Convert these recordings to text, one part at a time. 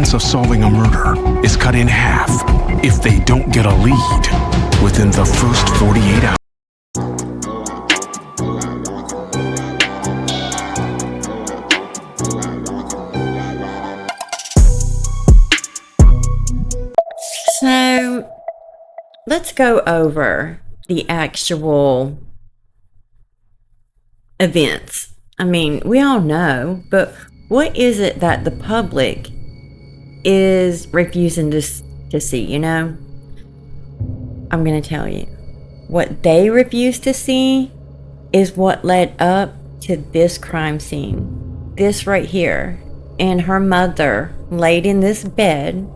chance of solving a murder is cut in half if they don't get a lead within the first 48 hours. So let's go over the actual events. I mean, we all know, but what is it that the public is refusing to see, you know? I'm going to tell you. What they refuse to see is what led up to this crime scene. This right here. And her mother laid in this bed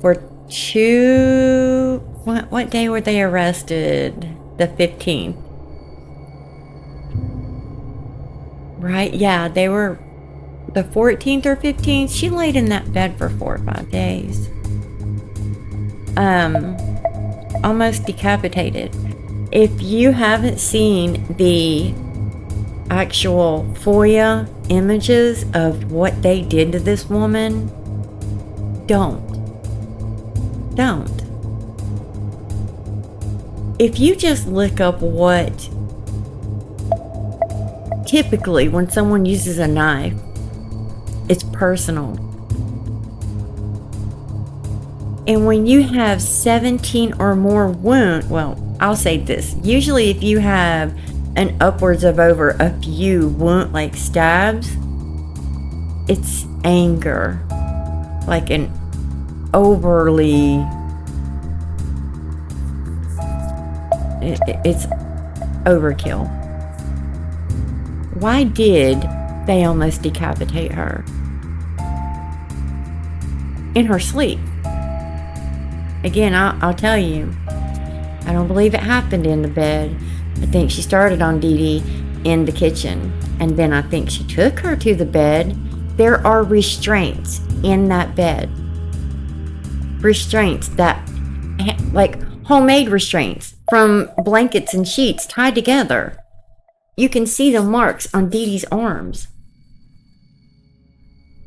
for what day were they arrested? The 15th. Right? Yeah, they were the 14th or 15th. She laid in that bed for 4 or 5 days. Almost decapitated. If you haven't seen the actual FOIA images of what they did to this woman, don't. If you just look up what typically when someone uses a knife, it's personal. And when you have 17 or more wounds, well, I'll say this. Usually if you have an upwards of over a few like stabs, it's anger. Like an overly... It's overkill. Why did they almost decapitate her? In her sleep. Again, I'll tell you, I don't believe it happened in the bed. I think she started on Dee Dee in the kitchen, and then I think she took her to the bed. There are restraints in that bed. Restraints that, like homemade restraints from blankets and sheets tied together. You can see the marks on Dee Dee's arms.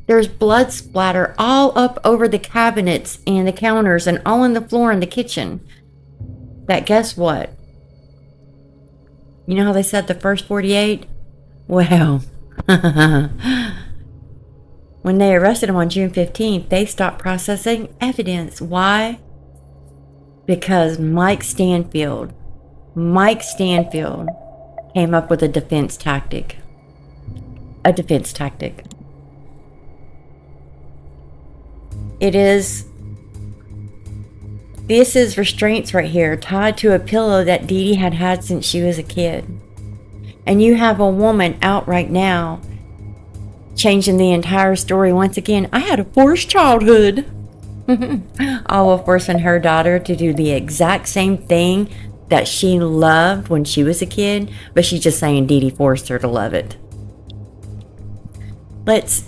There's blood splatter all up over the cabinets and the counters and all on the floor in the kitchen. That guess what? You know how they said the first 48? Well, when they arrested him on June 15th, they stopped processing evidence. Why? Because Mike Stanfield came up with a defense tactic. This is restraints right here, tied to a pillow that Dee Dee had had since she was a kid. And you have a woman out right now, changing the entire story once again. I had a forced childhood. All while forcing her daughter to do the exact same thing that she loved when she was a kid, but she's just saying Dee Dee forced her to love it. Let's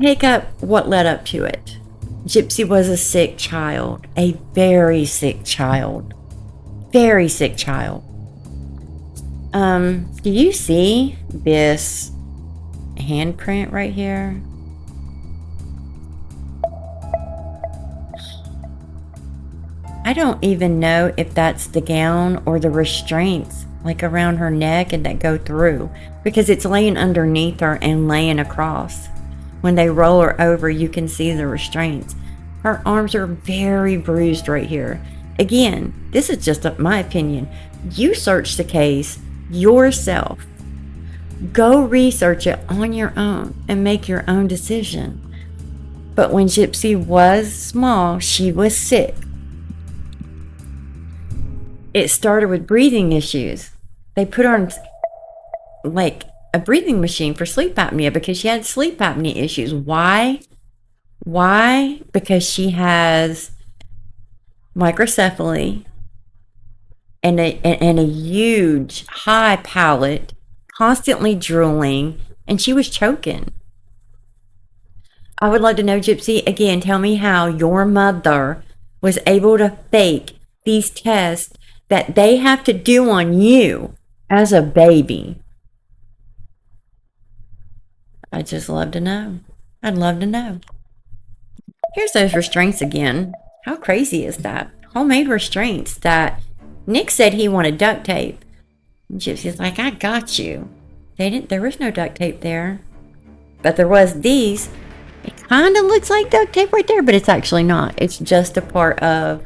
take up what led up to it. Gypsy was a sick child, a very sick child. Do you see this handprint right here? I don't even know if that's the gown or the restraints like around her neck and that go through, because it's laying underneath her and laying across. When they roll her over, you can see the restraints. Her arms are very bruised right here. Again, this is just my opinion. You search the case yourself. Go research it on your own and make your own decision. But when Gypsy was small, she was sick. It started with breathing issues. They put her on like a breathing machine for sleep apnea because she had sleep apnea issues. Why? Because she has microcephaly and a huge high palate, constantly drooling, and she was choking. I would love to know, Gypsy, again, tell me how your mother was able to fake these tests that they have to do on you as a baby. I just love to know. I'd love to know. Here's those restraints again. How crazy is that? Homemade restraints that Nick said he wanted duct tape. Gypsy's like, I got you. There was no duct tape there. But there was these. It kind of looks like duct tape right there, but it's actually not. It's just a part of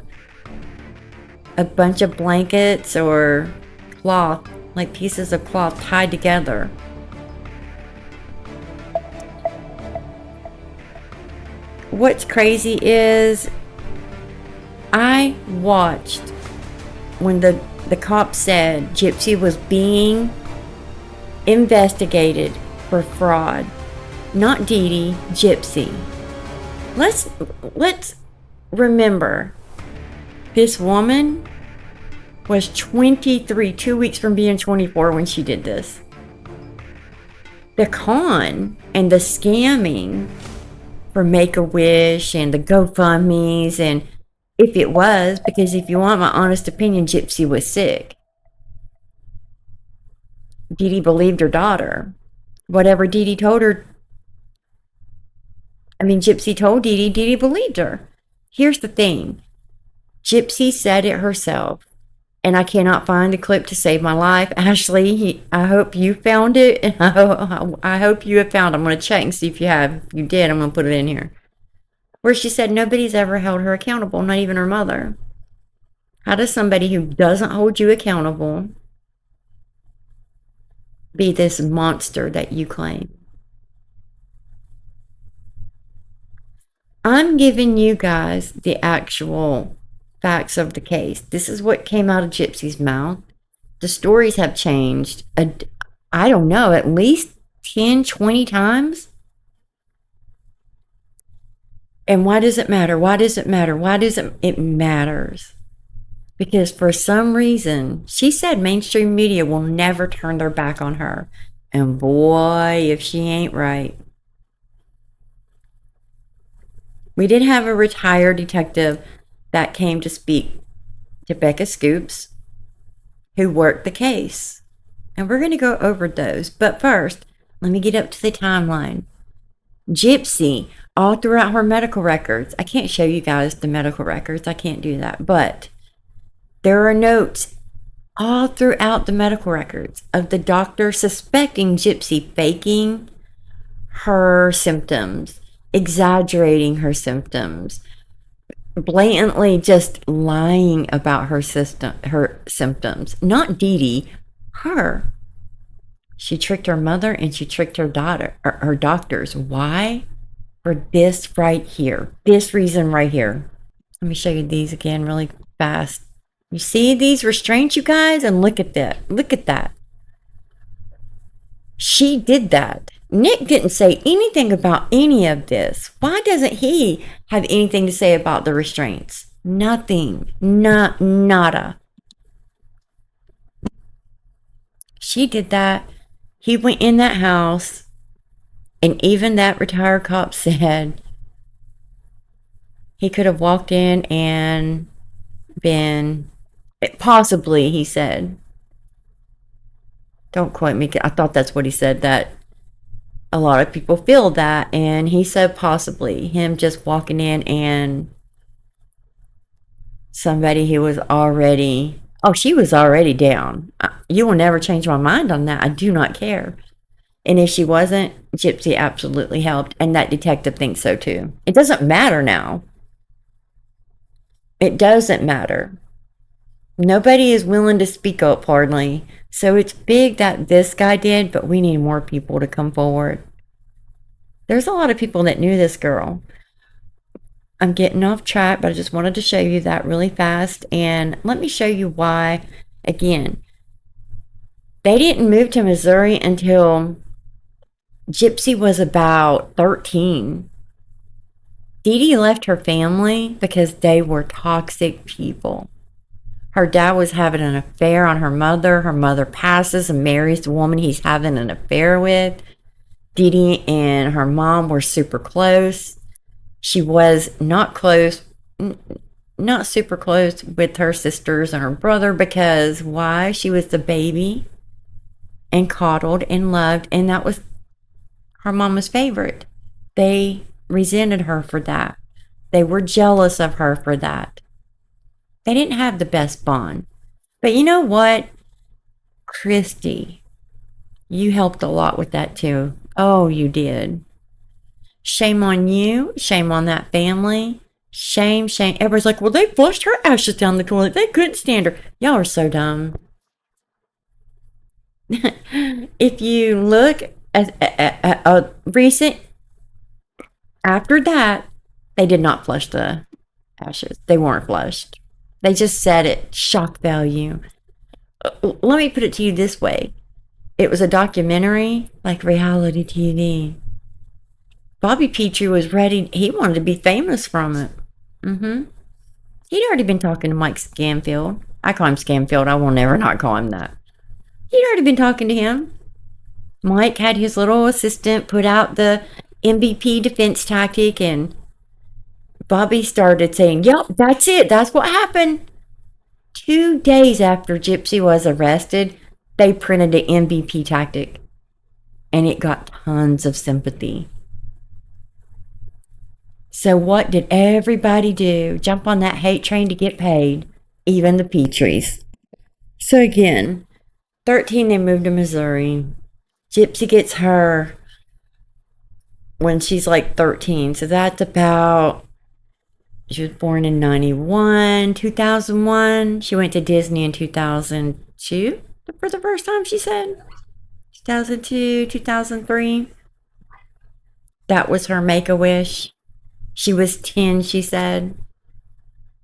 a bunch of blankets or cloth, like pieces of cloth tied together. What's crazy is I watched when the cop said Gypsy was being investigated for fraud. Not Dee Dee, Gypsy. Let's remember, this woman was 23, 2 weeks from being 24 when she did this. The con and the scamming for Make-A-Wish and the GoFundMes, and if it was, because if you want my honest opinion, Gypsy was sick. Dee Dee believed her daughter. Whatever Dee Dee told her, Gypsy told Dee Dee, Dee Dee believed her. Here's the thing. Gypsy said it herself, and I cannot find the clip to save my life. Ashley, I hope you found it. I hope you have found it. I'm going to check and see if you have. If you did, I'm going to put it in here. Where she said nobody's ever held her accountable, not even her mother. How does somebody who doesn't hold you accountable be this monster that you claim? I'm giving you guys the actual facts of the case. This is what came out of Gypsy's mouth. The stories have changed, I don't know, at least 10, 20 times. And why does it matter? Why does it matter? Why does it matters? Because for some reason, she said mainstream media will never turn their back on her. And boy, if she ain't right. We did have a retired detective that came to speak to Becca Scoops, who worked the case. And we're going to go over those. But first, let me get up to the timeline. Gypsy, all throughout her medical records, I can't show you guys the medical records, I can't do that, but there are notes all throughout the medical records of the doctor suspecting Gypsy faking her symptoms, exaggerating her symptoms, blatantly just lying about her symptoms. Not Dee Dee, her. She tricked her mother and she tricked her daughter, her doctors. Why? For this right here. This reason right here. Let me show you these again really fast. You see these restraints, you guys? And look at that. Look at that. She did that. Nick didn't say anything about any of this. Why doesn't he have anything to say about the restraints? Nothing. Nada. She did that. He went in that house, and even that retired cop said he could have walked in and been, possibly, he said. Don't quote me. I thought that's what he said, that a lot of people feel that, and he said possibly him just walking in and somebody who was already, she was already down. You will never change my mind on that. I do not care. And if she wasn't, Gypsy absolutely helped, and that detective thinks so too. It doesn't matter now. It doesn't matter. Nobody is willing to speak up hardly. So it's big that this guy did, but we need more people to come forward. There's a lot of people that knew this girl. I'm getting off track, but I just wanted to show you that really fast. And let me show you why. Again, they didn't move to Missouri until Gypsy was about 13. Dee Dee left her family because they were toxic people. Her dad was having an affair on her mother. Her mother passes and marries the woman he's having an affair with. Dee Dee and her mom were super close. She was not super close with her sisters and her brother because why? She was the baby and coddled and loved, and that was her mama's favorite. They resented her for that. They were jealous of her for that. They didn't have the best bond. But you know what? Christy, you helped a lot with that too. Oh, you did. Shame on you. Shame on that family. Shame, shame. Everybody's like, well, they flushed her ashes down the toilet. They couldn't stand her. Y'all are so dumb. If you look at a recent, after that, they did not flush the ashes. They weren't flushed. They just said it. Shock value. Let me put it to you this way. It was a documentary, like reality TV. Bobby Petrie was ready. He wanted to be famous from it. He'd already been talking to Mike Scamfield. I call him Scamfield. I will never not call him that. He'd already been talking to him. Mike had his little assistant put out the MVP defense tactic, and Bobby started saying, yep, that's it. That's what happened. 2 days after Gypsy was arrested, they printed an MVP tactic, and it got tons of sympathy. So what did everybody do? Jump on that hate train to get paid, even the Petries. So again, 13, they moved to Missouri. Gypsy gets her when she's like 13. So that's about, she was born in 91, 2001. She went to Disney in 2002 for the first time, she said. 2002, 2003. That was her Make-A-Wish. She was 10, she said.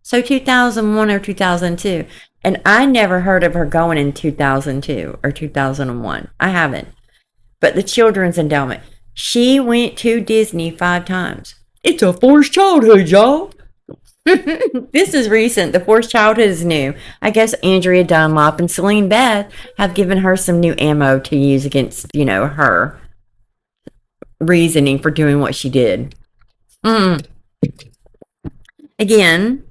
So 2001 or 2002. And I never heard of her going in 2002 or 2001. I haven't. But the Children's Endowment. She went to Disney 5 times. It's a forced childhood, y'all. This is recent. The forced childhood is new. I guess Andrea Dunlop and Celine Beth have given her some new ammo to use against, her reasoning for doing what she did. Again,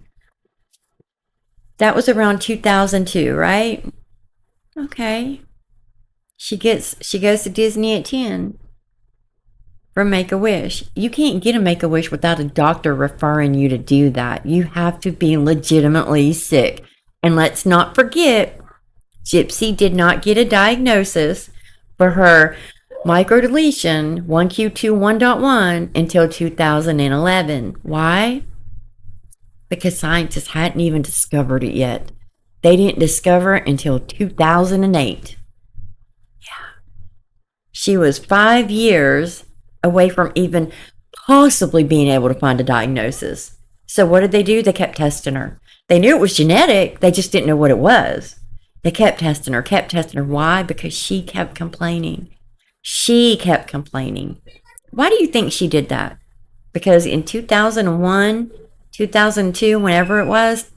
that was around 2002, right? Okay. She goes to Disney at 10 for Make-A-Wish. You can't get a Make-A-Wish without a doctor referring you to do that. You have to be legitimately sick. And let's not forget, Gypsy did not get a diagnosis for her microdeletion 1q21.1 until 2011. Why? Because scientists hadn't even discovered it yet. They didn't discover it until 2008. Yeah. She was 5 years away from even possibly being able to find a diagnosis. So what did they do? They kept testing her. They knew it was genetic. They just didn't know what it was. They kept testing her, Why? Because she kept complaining. She kept complaining. Why do you think she did that? Because in 2001, 2002, whenever it was,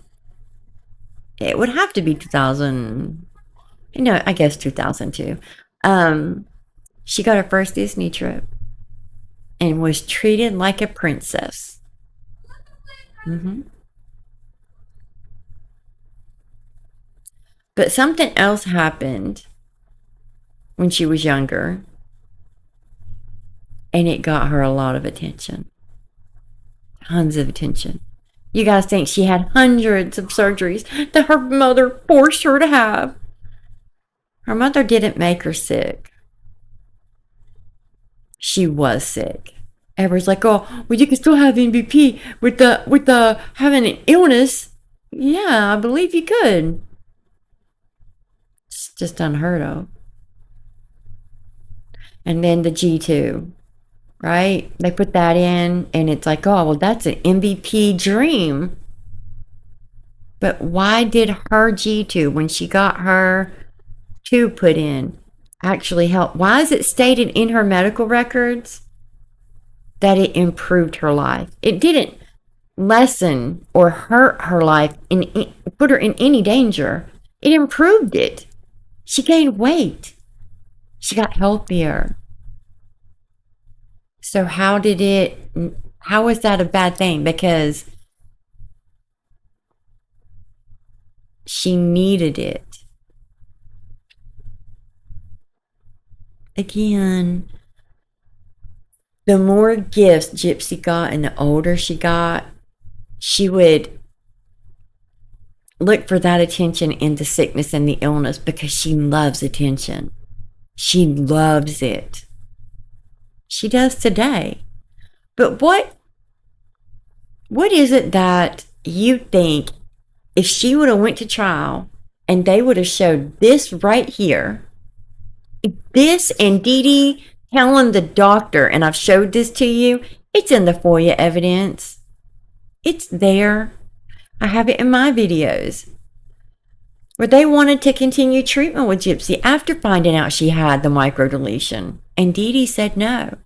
it would have to be 2000. I guess 2002. She got her first Disney trip and was treated like a princess. But something else happened when she was younger, and it got her a lot of attention. Tons of attention. You guys think she had hundreds of surgeries that her mother forced her to have. Her mother didn't make her sick. She was sick. Everyone's like, oh, well, you can still have MVP with the having an illness. Yeah, I believe you could. It's just unheard of. And then the G2, right? They put that in, and it's like, oh, well, that's an MVP dream. But why did her G2, when she got her tube put in, actually help? Why is it stated in her medical records that it improved her life? It didn't lessen or hurt her life, put her in any danger. It improved it. She gained weight. She got healthier. So how was that a bad thing? Because she needed it. Again, the more gifts Gypsy got and the older she got, she would look for that attention in the sickness and the illness because she loves attention. She loves it. She does today. But what is it that you think if she would have went to trial and they would have showed this right here, this and Dee Dee telling the doctor, and I've showed this to you, it's in the FOIA evidence. It's there. I have it in my videos. Where they wanted to continue treatment with Gypsy after finding out she had the microdeletion. And Dee Dee said no.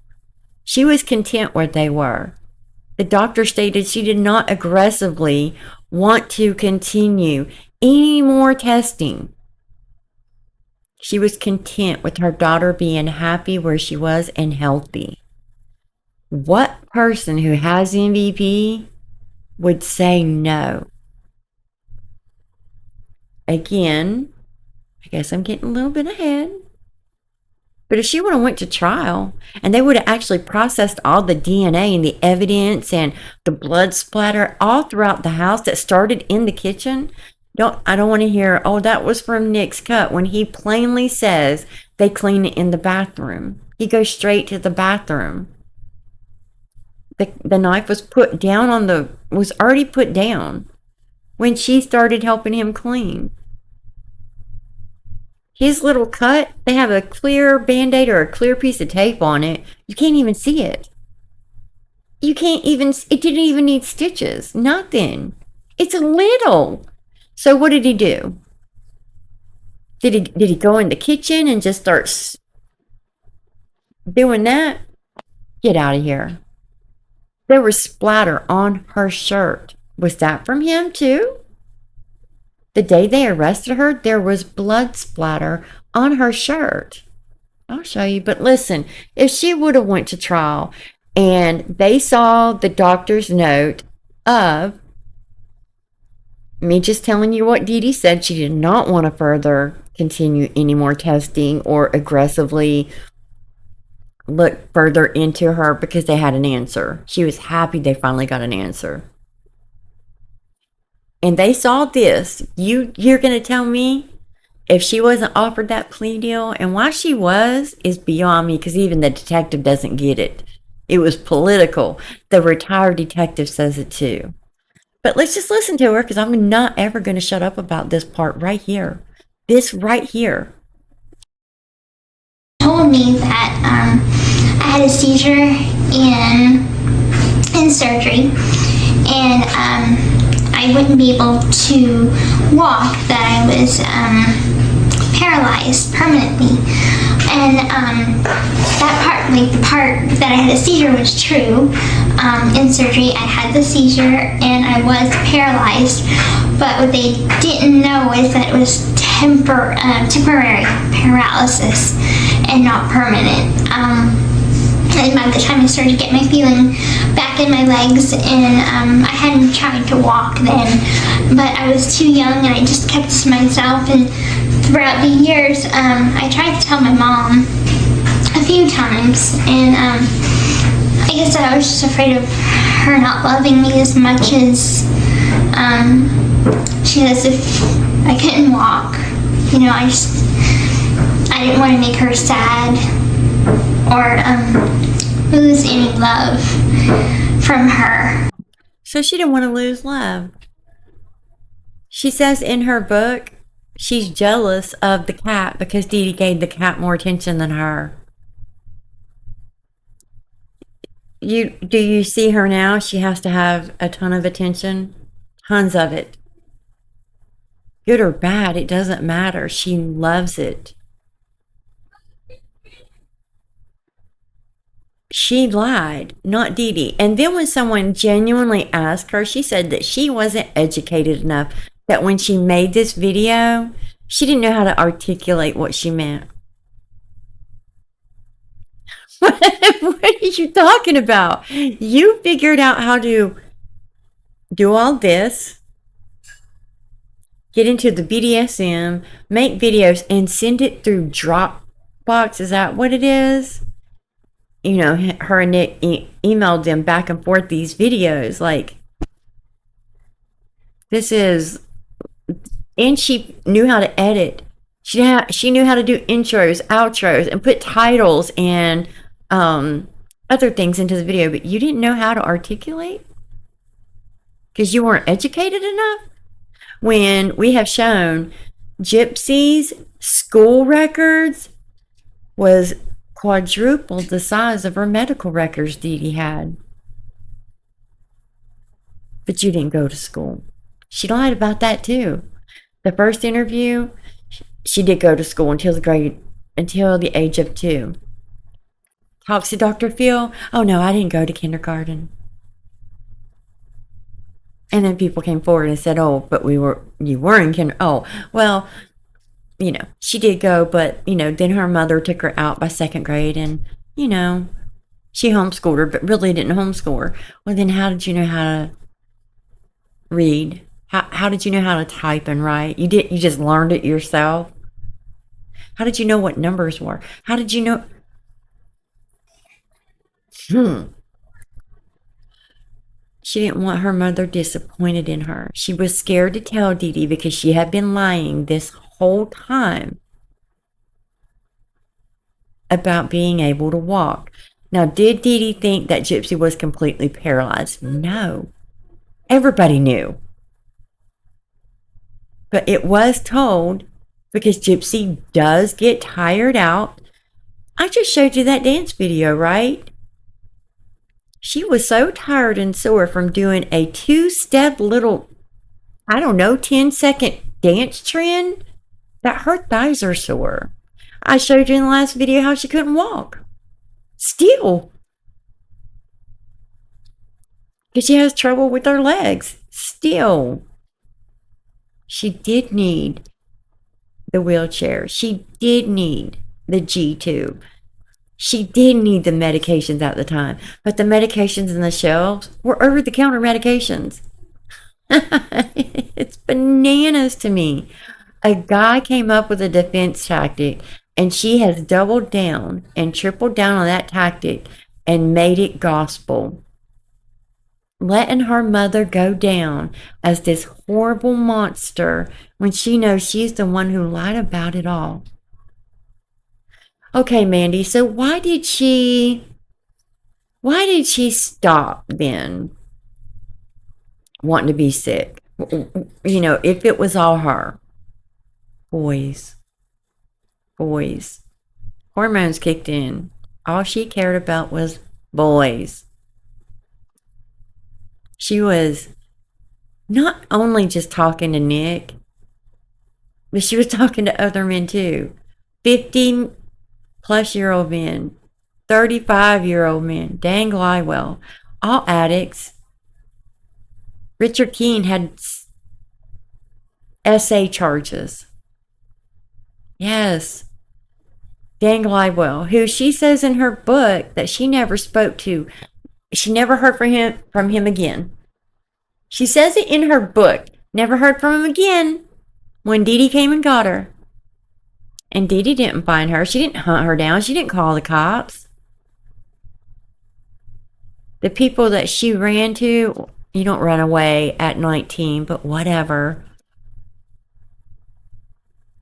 She was content where they were. The doctor stated she did not aggressively want to continue any more testing. She was content with her daughter being happy where she was and healthy. What person who has MVP would say no? Again, I guess I'm getting a little bit ahead. But if she would have went to trial and they would have actually processed all the DNA and the evidence and the blood splatter all throughout the house that started in the kitchen, I don't want to hear, oh, that was from Nick's cut, when he plainly says they clean it in the bathroom. He goes straight to the bathroom. The knife was was already put down when she started helping him clean. His little cut, they have a clear Band-Aid or a clear piece of tape on it. You can't even see it. It didn't even need stitches. Nothing. It's little. So what did he do? Did he go in the kitchen and just start doing that? Get out of here. There was splatter on her shirt. Was that from him too? The day they arrested her, there was blood splatter on her shirt. I'll show you. But listen, if she would have went to trial and they saw the doctor's note of me just telling you what Dee Dee said, she did not want to further continue any more testing or aggressively look further into her because they had an answer. She was happy they finally got an answer. And they saw this. You're going to tell me if she wasn't offered that plea deal, and why she was is beyond me because even the detective doesn't get it. It was political. The retired detective says it too. But let's just listen to her because I'm not ever going to shut up about this part right here. This right here. Told me that I had a seizure in surgery, and I wouldn't be able to walk, that I was paralyzed permanently. And that part, like the part that I had a seizure, was true. In surgery, I had the seizure and I was paralyzed, but what they didn't know is that it was temporary paralysis and not permanent. And by the time I started to get my feeling back in my legs, and I hadn't tried to walk then, but I was too young and I just kept it to myself. And throughout the years, I tried to tell my mom a few times, and I guess I was just afraid of her not loving me as much as she does if I couldn't walk. You know, I didn't want to make her sad or lose any love from her. So she didn't want to lose love. She says in her book she's jealous of the cat because Dee Dee gave the cat more attention than her. Do you see her now? She has to have a ton of attention. Tons of it. Good or bad, it doesn't matter. She loves it. She lied, not Dee Dee. And then when someone genuinely asked her, she said that she wasn't educated enough, that when she made this video, she didn't know how to articulate what she meant. What are you talking about? You figured out how to do all this, get into the BDSM, make videos, and send it through Dropbox. Is that what it is? her and Nick emailed them back and forth these videos. Like, this is, and she knew how to edit. She knew how to do intros, outros, and put titles and other things into the video, but you didn't know how to articulate because you weren't educated enough. When we have shown Gypsy's school records was quadrupled the size of her medical records Dee Dee had. But you didn't go to school. She lied about that too. The first interview, she did go to school until the age of 2. Talks to Dr. Phil. Oh no, I didn't go to kindergarten. And then people came forward and said, "Oh, but you were in kindergarten." Oh, well, she did go, but then her mother took her out by 2nd grade, and she homeschooled her, but really didn't homeschool her. Well, then how did you know how to read? How did you know how to type and write? You just learned it yourself. How did you know what numbers were? How did you know? She didn't want her mother disappointed in her. She was scared to tell Dee Dee because she had been lying this whole time about being able to walk. Now, did Dee Dee think that Gypsy was completely paralyzed? No. Everybody knew. But it was told because Gypsy does get tired out. I just showed you that dance video, right? She was so tired and sore from doing a 2-step little, 10-second dance trend that her thighs are sore. I showed you in the last video how she couldn't walk. Still. Because she has trouble with her legs. Still. She did need the wheelchair. She did need the G-tube. She did need the medications at the time, but the medications in the shelves were over-the-counter medications. It's bananas to me. A guy came up with a defense tactic, and she has doubled down and tripled down on that tactic and made it gospel. Letting her mother go down as this horrible monster when she knows she's the one who lied about it all. Okay, Mandy, so why did she stop then wanting to be sick? If it was all her. Boys. Hormones kicked in. All she cared about was boys. She was not only just talking to Nick, but she was talking to other men too. 50-plus-year-old men, 35-year-old men, Dan Glywell, all addicts. Richard Keene had SA charges. Yes. Dan Glywell, who she says in her book that she never spoke to. She never heard from him again. She says it in her book. Never heard from him again when Dee Dee came and got her. And Dee Dee didn't find her. She didn't hunt her down. She didn't call the cops. The people that she ran to, you don't run away at 19, but whatever.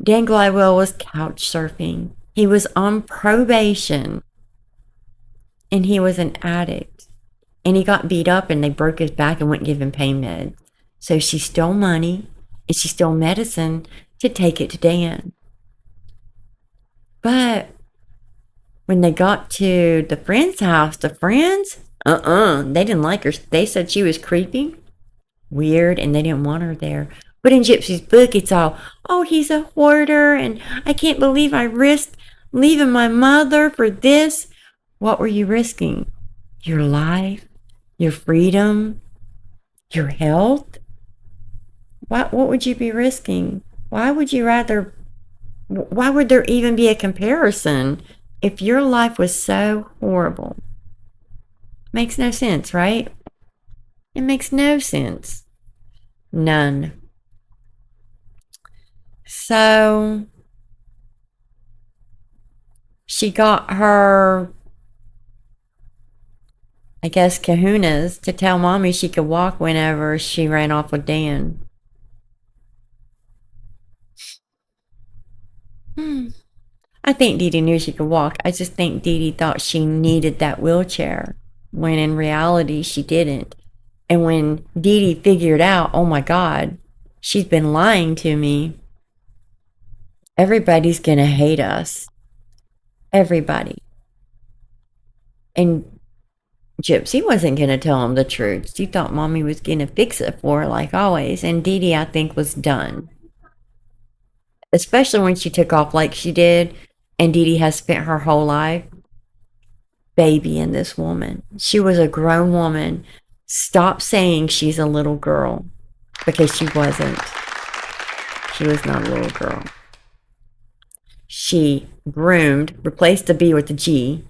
Dan Glywell was couch surfing. He was on probation. And he was an addict. And he got beat up and they broke his back and wouldn't give him pain meds. So she stole money and she stole medicine to take it to Dan. But when they got to the friend's house, the friends, they didn't like her. They said she was creepy, weird, and they didn't want her there. But in Gypsy's book, it's all, oh, he's a hoarder, and I can't believe I risked leaving my mother for this. What were you risking? Your life? Your freedom? Your health? What would you be risking? Why would there even be a comparison if your life was so horrible? Makes no sense, right? It makes no sense. None. So she got her I guess, kahunas to tell mommy she could walk whenever she ran off with Dan. I think Dee Dee knew she could walk. I just think Dee Dee thought she needed that wheelchair, when in reality she didn't. And when Dee Dee figured out, oh my God, she's been lying to me, everybody's gonna hate us. Everybody. And Gypsy wasn't gonna tell him the truth. She thought mommy was gonna fix it for her like always. And Dee Dee, I think, was done. Especially when she took off like she did. And Dee Dee has spent her whole life babying this woman. She was a grown woman. Stop saying she's a little girl, because she wasn't. She was not a little girl. She groomed, replaced the B with the G,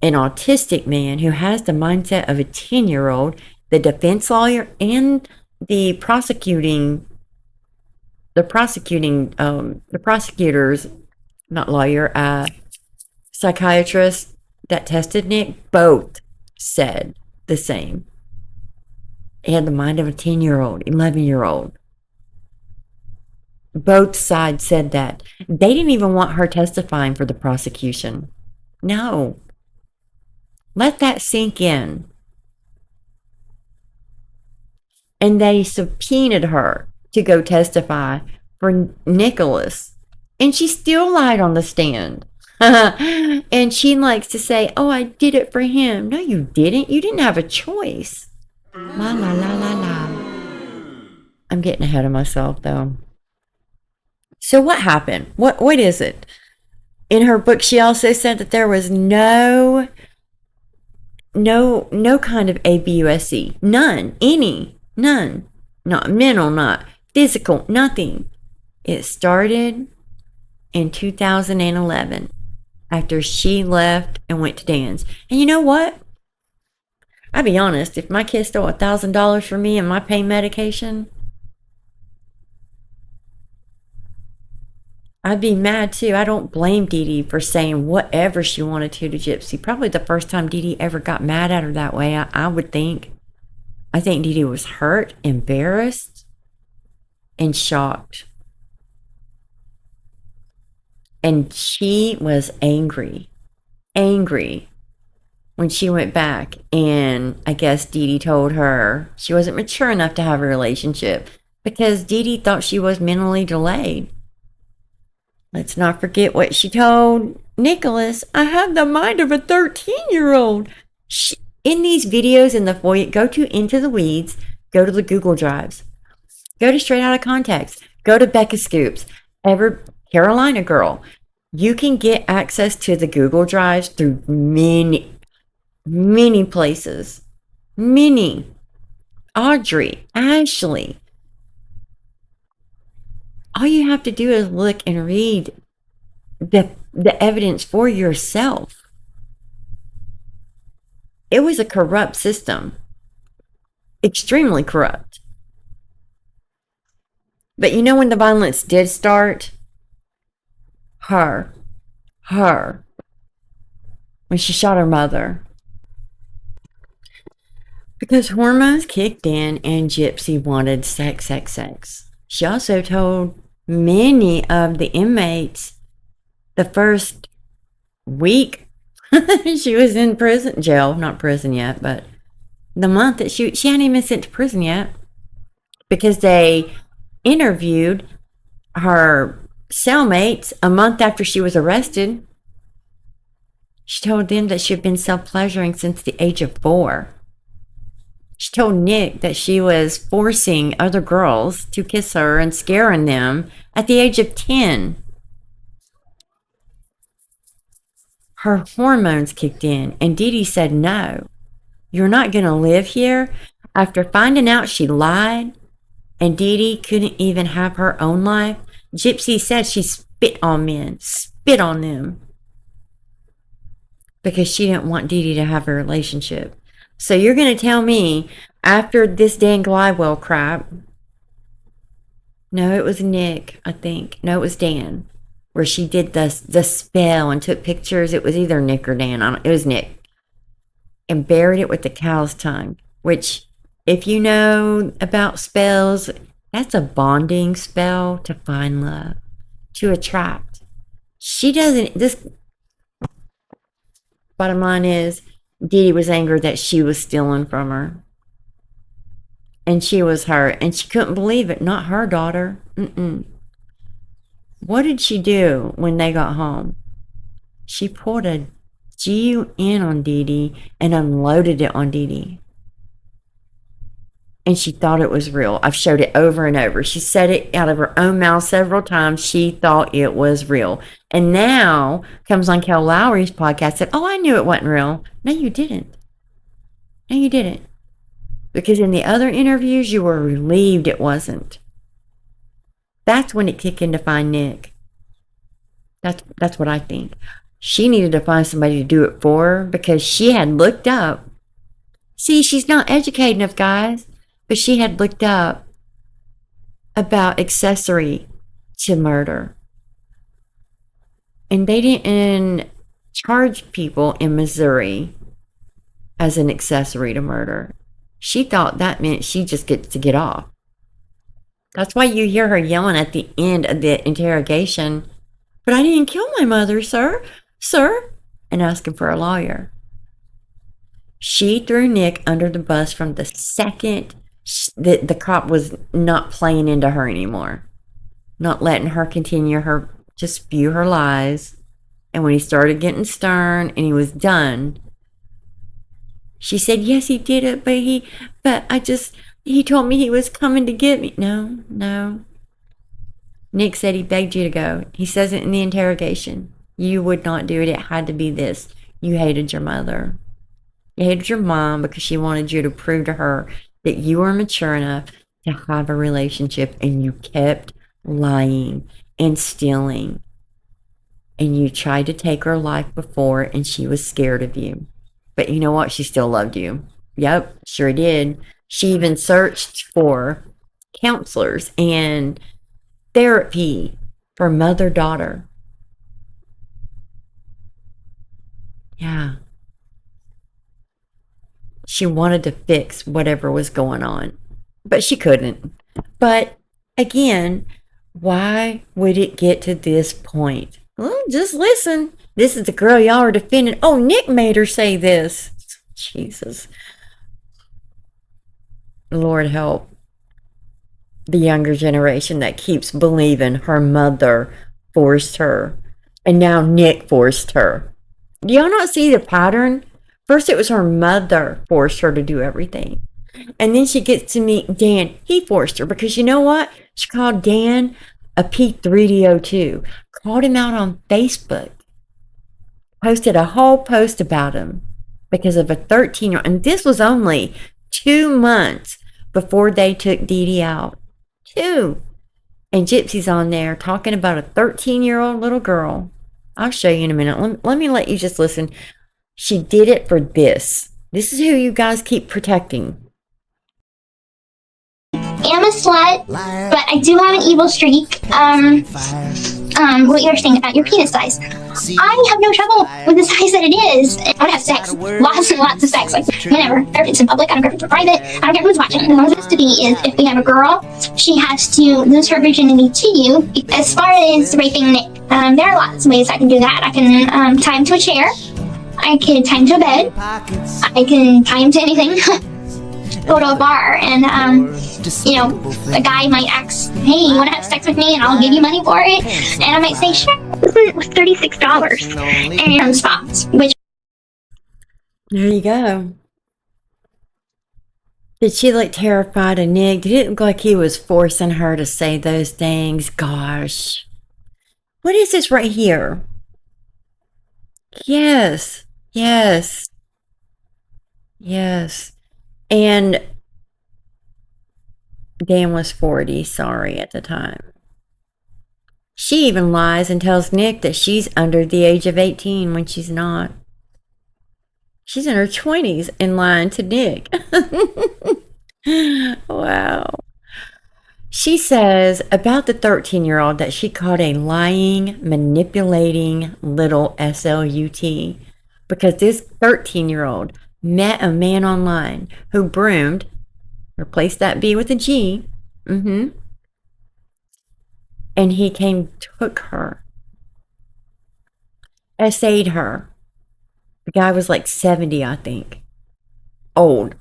an autistic man who has the mindset of a 10-year-old, the defense lawyer and the prosecutors, not lawyer, psychiatrist that tested Nick, both said the same. He had the mind of a 10-year-old, 11-year-old. Both sides said that. They didn't even want her testifying for the prosecution. No. Let that sink in. And they subpoenaed her to go testify for Nicholas. And she still lied on the stand. And she likes to say, oh, I did it for him. No, you didn't. You didn't have a choice. La, la, la, la, la. I'm getting ahead of myself, though. So what happened? What is it? In her book, she also said that there was no kind of ABUSC. None. None. Not mental, not physical, nothing. It started in 2011 after she left and went to Dan's. And you know what? I'll be honest, if my kid stole $1,000 from me and my pain medication, I'd be mad too. I don't blame Dee Dee for saying whatever she wanted to Gypsy. Probably the first time Dee Dee ever got mad at her that way, I would think. I think Dee Dee was hurt, embarrassed, and shocked. And she was angry when she went back. And I guess Dee Dee told her she wasn't mature enough to have a relationship because Dee Dee thought she was mentally delayed. Let's not forget what she told Nicholas. I have the mind of a 13-year-old. In these videos in the foyer, go to Into the Weeds, go to the Google Drives, go to Straight Outta Context, go to Becca Scoops, Carolina Girl. You can get access to the Google Drives through many places. Many. Audrey, Ashley. All you have to do is look and read the evidence for yourself. It was a corrupt system. Extremely corrupt. But you know when the violence did start? Her. When she shot her mother. Because hormones kicked in and Gypsy wanted sex. She also told many of the inmates the first week she was in jail, not prison yet, but the month that she hadn't even been sent to prison yet, because they interviewed her cellmates a month after she was arrested. She told them that she had been self-pleasuring since the age of 4. She told Nick that she was forcing other girls to kiss her and scaring them at the age of 10. Her hormones kicked in, and Dee Dee said, no, you're not going to live here. After finding out she lied, and Dee Dee couldn't even have her own life, Gypsy said she spit on men, spit on them, because she didn't want Dee Dee to have a relationship. So you're going to tell me, after this Dan Glidewell crap, no, it was Nick, I think. No, it was Dan, where she did the spell and took pictures. It was either Nick or Dan. It was Nick. and buried it with the cow's tongue, which, if you know about spells, that's a bonding spell to find love, to attract. She doesn't, this, bottom line is, Dee Dee was angry that she was stealing from her. And she was hurt, and she couldn't believe it. Not her daughter. What did she do when they got home? She pulled a GUN on Dee Dee and unloaded it on Dee Dee. And she thought it was real. I've showed it over and over. She said it out of her own mouth several times. She thought it was real. And now comes on Kel Lowry's podcast, said, oh, I knew it wasn't real. No, you didn't. No, you didn't. Because in the other interviews, you were relieved it wasn't. That's when it kicked in to find Nick. That's what I think. She needed to find somebody to do it for her because she had looked up. See, she's not educated enough, guys, but she had looked up about accessory to murder. And they didn't charge people in Missouri as an accessory to murder. She thought that meant she just gets to get off. That's why you hear her yelling at the end of the interrogation, but I didn't kill my mother, sir, and asking for a lawyer. She threw Nick under the bus from the second the cop was not playing into her anymore, not letting her continue to spew her lies. And when he started getting stern and he was done, she said, yes, he did it, he told me he was coming to get me. No. Nick said he begged you to go. He says it in the interrogation. You would not do it. It had to be this. You hated your mother. You hated your mom because she wanted you to prove to her that you were mature enough to have a relationship, and you kept lying and stealing. And you tried to take her life before, and she was scared of you. But you know what? She still loved you. Yep, sure did. She even searched for counselors and therapy for mother-daughter. Yeah. She wanted to fix whatever was going on, but she couldn't. But again, why would it get to this point? Well, just listen. This is the girl y'all are defending. Oh, Nick made her say this. Jesus. Lord help the younger generation that keeps believing her mother forced her. And now Nick forced her. Do y'all not see the pattern? First it was her mother forced her to do everything. And then she gets to meet Dan. He forced her because you know what? She called Dan a P3D02. Called him out on Facebook. Posted a whole post about him because of a 13-year-old. And this was only 2 months before they took Dee Dee out. 2. And Gypsy's on there talking about a 13-year-old little girl. I'll show you in a minute. Let me let you just listen. She did it for this. This is who you guys keep protecting. I am a slut, but I do have an evil streak. What you're saying about your penis size. I have no trouble with the size that it is. I would have sex. Lots and lots of sex. Like, whenever. If it's in public, I don't care if it's private. I don't care who's watching. The most it has to be is if we have a girl, she has to lose her virginity to you. As far as raping Nick, there are lots of ways I can do that. I can tie him to a chair. I can tie him to a bed. I can tie him to anything. Go to a bar and, a guy might ask, hey, you want to have sex with me and I'll give you money for it? And I might say, sure. It was $36 and stopped. Which There you go. Did she look terrified of Nick? Did it look like he was forcing her to say those things? Gosh. What is this right here? Yes. And Dan was 40, sorry, at the time. She even lies and tells Nick that she's under the age of 18 when she's not. She's in her 20s and lying to Nick. Wow. She says about the 13-year-old that she called a lying, manipulating little SLUT because this 13-year-old met a man online who broomed, replaced that B with a G, and he came, took her, essayed her. The guy was like 70, I think. Old.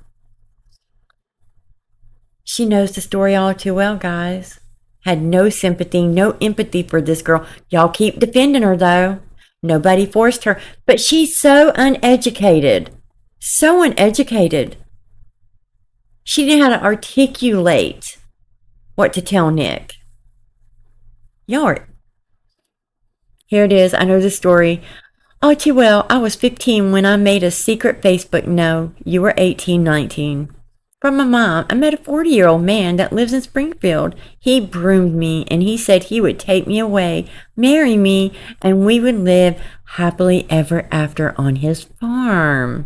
She knows the story all too well, guys. Had no sympathy, no empathy for this girl. Y'all keep defending her, though. Nobody forced her. But she's so uneducated. So uneducated. She didn't know how to articulate what to tell Nick. Y'all are... Here it is. I know the story. Oh, too well. I was 15 when I made a secret Facebook. No, you were 18, 19. From my mom, I met a 40-year-old man that lives in Springfield. He groomed me, and he said he would take me away, marry me, and we would live happily ever after on his farm.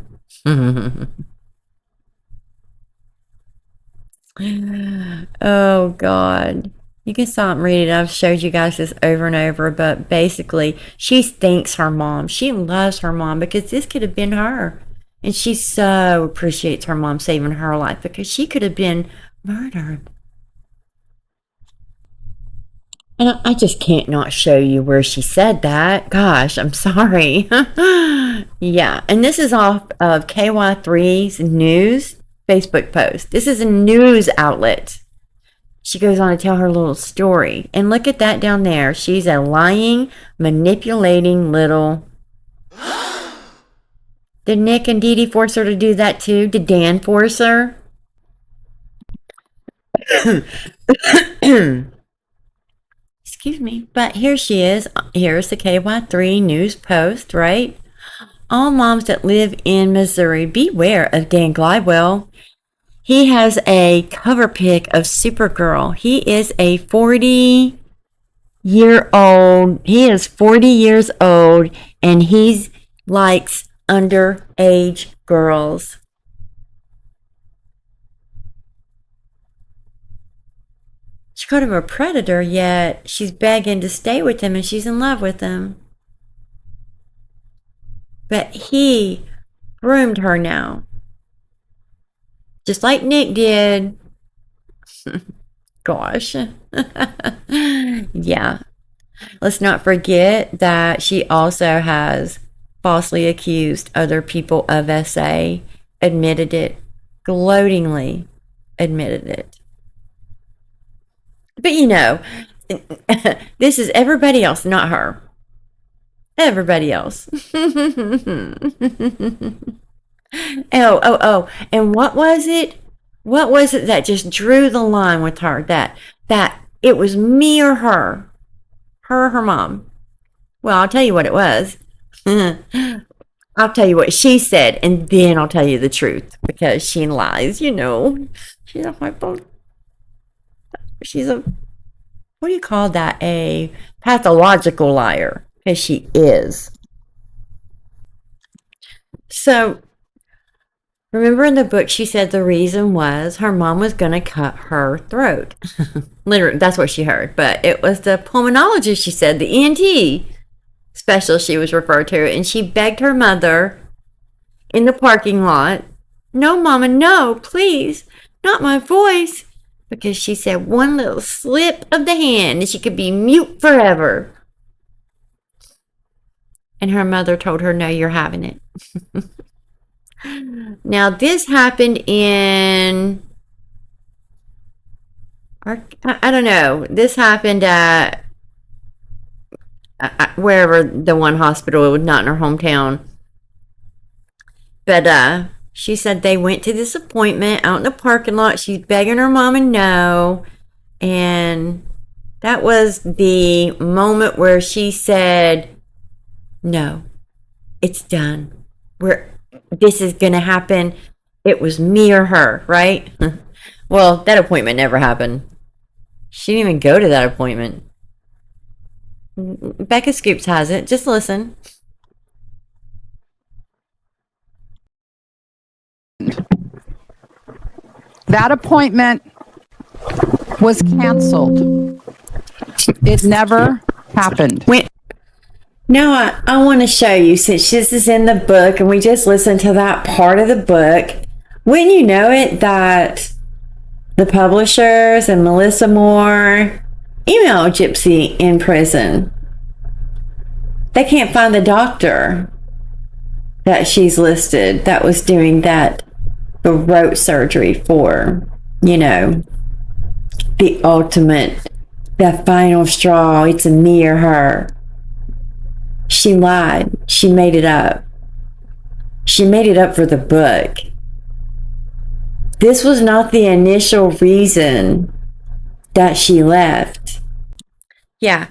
Oh, God. You can stop and read it. I've showed you guys this over and over, but basically, she thanks her mom. She loves her mom because this could have been her. And she so appreciates her mom saving her life because she could have been murdered. And I just can't not show you where she said that. Gosh, I'm sorry. Yeah, and this is off of KY3's news Facebook post. This is a news outlet. She goes on to tell her little story. And look at that down there. She's a lying, manipulating little... Did Nick and Dee Dee force her to do that too? Did Dan force her? Excuse me. But here she is. Here's the KY3 news post, right? All moms that live in Missouri, beware of Dan Glidewell. He has a cover pic of Supergirl. He is a 40-year-old. He is 40 years old, and he likes underage girls. She called him a predator, yet she's begging to stay with him and she's in love with him. But he groomed her now. Just like Nick did. Gosh. Yeah. Let's not forget that she also has falsely accused other people of SA, admitted it, gloatingly admitted it. But you know, this is everybody else, not her. Everybody else. Oh. And what was it? What was it that just drew the line with her? That it was me or her. Her mom. Well, I'll tell you what it was. I'll tell you what she said, and then I'll tell you the truth, because she lies, you know. She's a hypo. She's a, what do you call that? A pathological liar, because she is. So, remember in the book, she said the reason was her mom was going to cut her throat. Literally, that's what she heard. But it was the pulmonologist, she said, the ENT specialist she was referred to. And she begged her mother in the parking lot, "No, Mama, no, please, not my voice." Because she said one little slip of the hand and she could be mute forever. And her mother told her, "No, you're having it." Now, this happened in, I don't know, this happened at wherever, the one hospital, not in her hometown. But she said they went to this appointment out in the parking lot. She's begging her mama no. And that was the moment where she said, "No, it's done. This is going to happen. It was me or her," right? Well, that appointment never happened. She didn't even go to that appointment. Becca Scoops has it. Just listen. That appointment was canceled. It never happened. Now, I want to show you, since this is in the book and we just listened to that part of the book, wouldn't you know it that the publishers and Melissa Moore email Gypsy in prison? They can't find the doctor that she's listed that was doing that throat surgery for, the ultimate, the final straw. It's a me or her. She lied. She made it up. She made it up for the book. This was not the initial reason that she left. Yeah.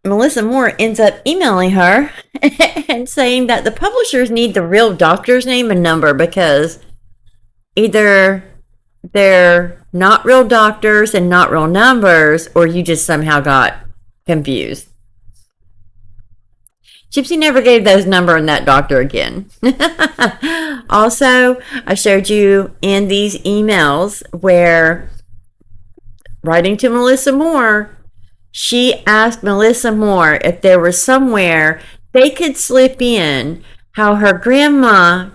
Melissa Moore ends up emailing her and saying that the publishers need the real doctor's name and number, because either they're not real doctors and not real numbers, or you just somehow got confused. Gypsy never gave those number and that doctor again. Also, I showed you in these emails where, writing to Melissa Moore, she asked Melissa Moore if there was somewhere they could slip in how her Grandma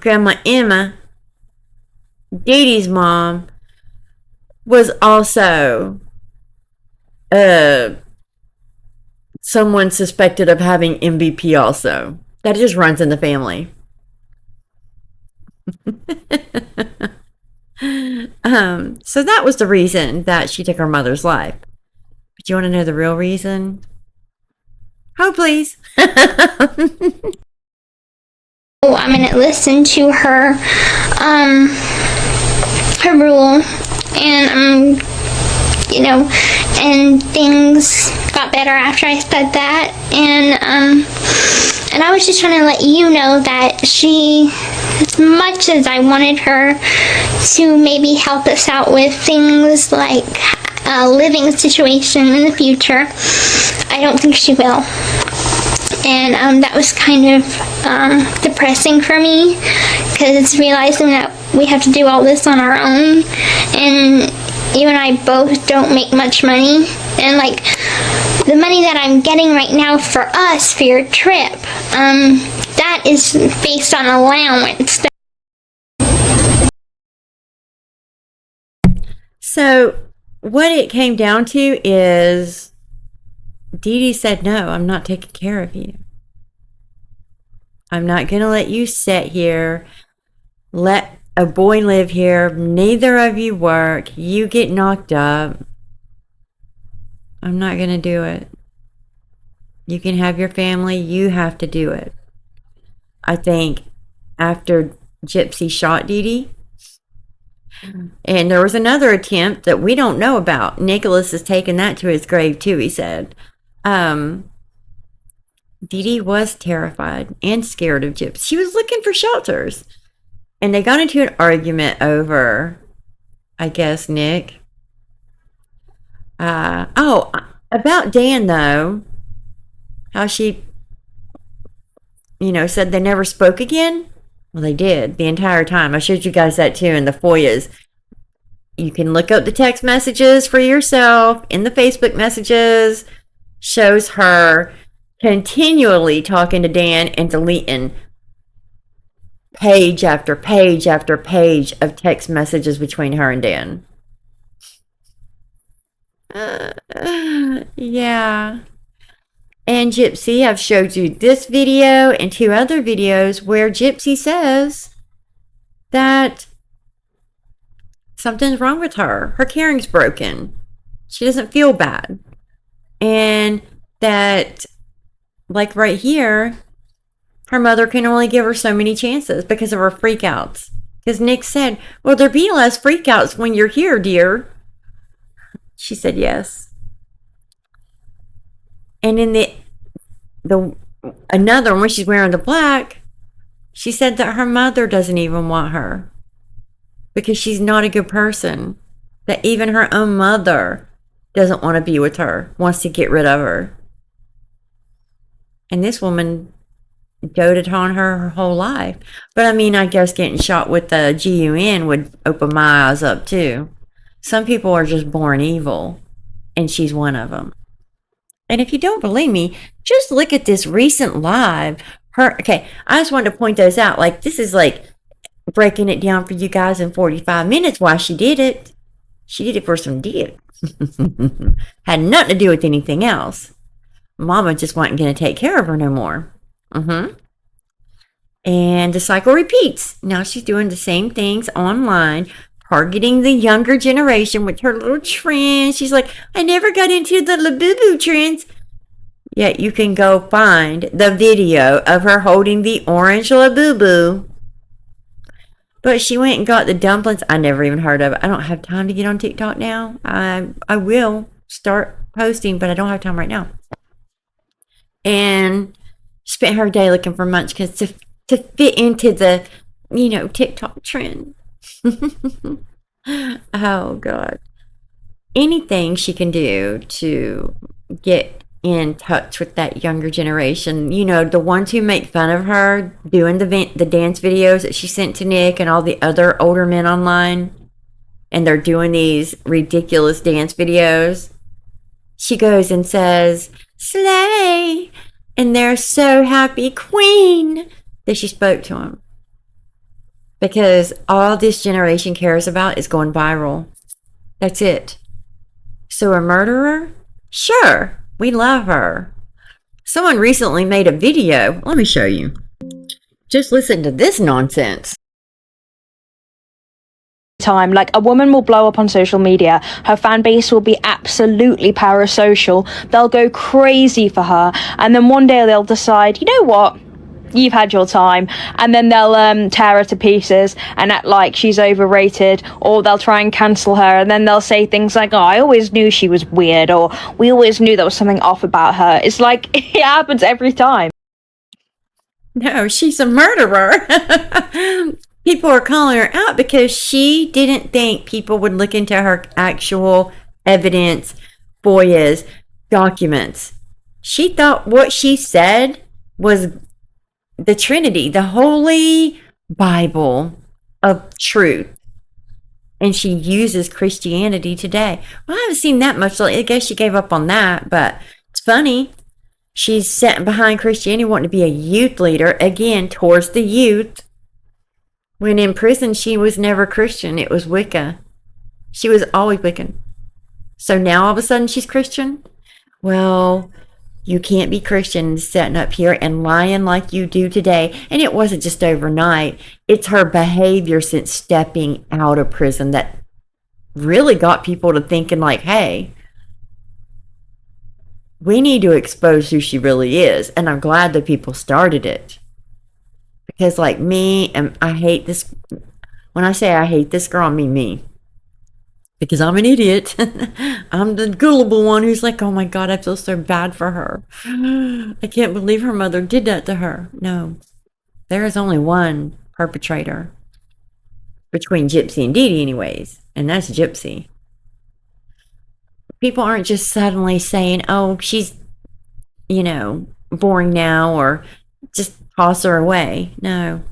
Emma, Dee Dee's mom, was also someone suspected of having MVP also. That just runs in the family. So that was the reason that she took her mother's life. But you want to know the real reason? Oh, please. I'm gonna listen to her her rule, and and things got better after I said that, and I was just trying to let you know that she, as much as I wanted her to maybe help us out with things like a living situation in the future, I don't think she will. And that was kind of depressing for me, because realizing that we have to do all this on our own, and you and I both don't make much money, and like the money that I'm getting right now for us for your trip, that is based on allowance. So what it came down to is Dee Dee said, no, I'm not taking care of you. I'm not going to let you sit here, let a boy live here, neither of you work, you get knocked up. I'm not going to do it. You can have your family, you have to do it. I think after Gypsy shot Dee Dee, and there was another attempt that we don't know about. Nicholas has taken that to his grave too, he said. Dee Dee was terrified and scared of Gypsy. She was looking for shelters. And they got into an argument over, I guess, Nick. About Dan, though. How she, said they never spoke again. Well, they did the entire time. I showed you guys that too in the FOIAs. You can look up the text messages for yourself in the Facebook messages. Shows her continually talking to Dan and deleting page after page after page of text messages between her and Dan. Yeah. And Gypsy, I've showed you this video and 2 other videos where Gypsy says that something's wrong with her. Her caring's broken. She doesn't feel bad. And that, like right here, her mother can only give her so many chances because of her freakouts. Because Nick said, will there be less freakouts when you're here, dear? She said yes. And in the another one, when she's wearing the black, she said that her mother doesn't even want her because she's not a good person. That even her own mother doesn't want to be with her, wants to get rid of her. And this woman doted on her whole life. But I mean, I guess getting shot with the GUN would open my eyes up too. Some people are just born evil, and she's one of them. And if you don't believe me, just look at this recent live. Okay, I just wanted to point those out. Like, this is like breaking it down for you guys in 45 minutes why she did it. She did it for some dip. Had nothing to do with anything else. Mama just wasn't going to take care of her no more. And the cycle repeats. Now she's doing the same things online, targeting the younger generation with her little trends. She's like, I never got into the Labubu trends. Yet you can go find the video of her holding the orange Labubu. But she went and got the dumplings. I never even heard of it. I don't have time to get on TikTok now. I will start posting, but I don't have time right now. And spent her day looking for munchkins to fit into the, TikTok trend. Oh, God. Anything she can do to get in touch with that younger generation, the ones who make fun of her doing the dance videos that she sent to Nick and all the other older men online, and they're doing these ridiculous dance videos. She goes and says, slay, and they're so happy, queen, that she spoke to him. Because all this generation cares about is going viral. That's it. So a murderer? Sure. We love her. Someone recently made a video. Let me show you. Just listen to this nonsense. Time, like, a woman will blow up on social media, her fan base will be absolutely parasocial, they'll go crazy for her, and then one day they'll decide, you know what, you've had your time, and then they'll tear her to pieces and act like she's overrated, or they'll try and cancel her, and then they'll say things like, oh, I always knew she was weird, or we always knew there was something off about her. It's like, it happens every time. No, she's a murderer. People are calling her out because she didn't think people would look into her actual evidence, FOIAs, documents. She thought what she said was the Trinity, the Holy Bible of truth. And she uses Christianity today. Well, I haven't seen that much lately. I guess she gave up on that, but it's funny. She's sitting behind Christianity, wanting to be a youth leader, again, towards the youth. When in prison, she was never Christian. It was Wicca. She was always Wiccan. So now all of a sudden she's Christian? Well, you can't be Christian sitting up here and lying like you do today. And it wasn't just overnight. It's her behavior since stepping out of prison that really got people to thinking like, hey, we need to expose who she really is. And I'm glad that people started it. Because like me, and I hate this. When I say I hate this girl, I mean me. Because I'm an idiot. I'm the gullible one who's like, oh my God, I feel so bad for her. I can't believe her mother did that to her. No, there is only one perpetrator. Between Gypsy and Dee Dee anyways. And that's Gypsy. People aren't just suddenly saying, oh, she's, boring now, or just toss her away. No,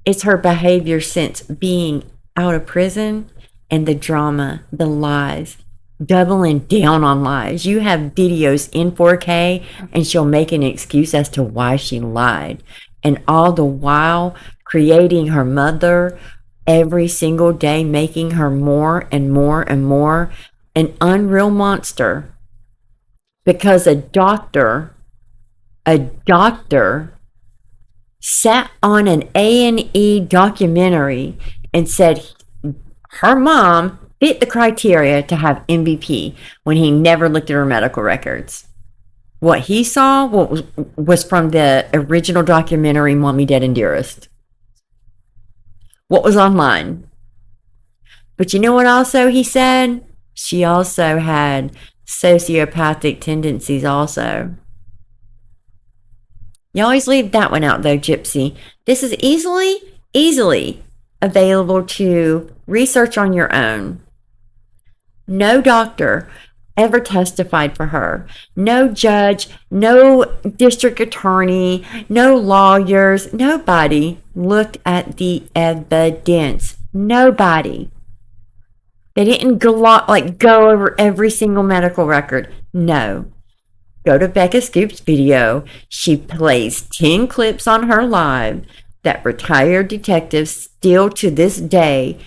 it's her behavior since being out of prison and the drama, the lies, doubling down on lies. You have videos in 4K and she'll make an excuse as to why she lied. And all the while creating her mother every single day, making her more and more and more an unreal monster. Because a doctor sat on an A&E documentary and said her mom fit the criteria to have MVP when he never looked at her medical records. What he saw was from the original documentary, Mommy, Dead and Dearest. What was online. But you know what also he said? She also had sociopathic tendencies also. You always leave that one out though, Gypsy. This is easily available to research on your own. No doctor ever testified for her. No judge, no district attorney, no lawyers, nobody looked at the evidence. Nobody. They didn't go over every single medical record. No. Go to Becca Scoop's video. She plays 10 clips on her live that retired detectives still to this day,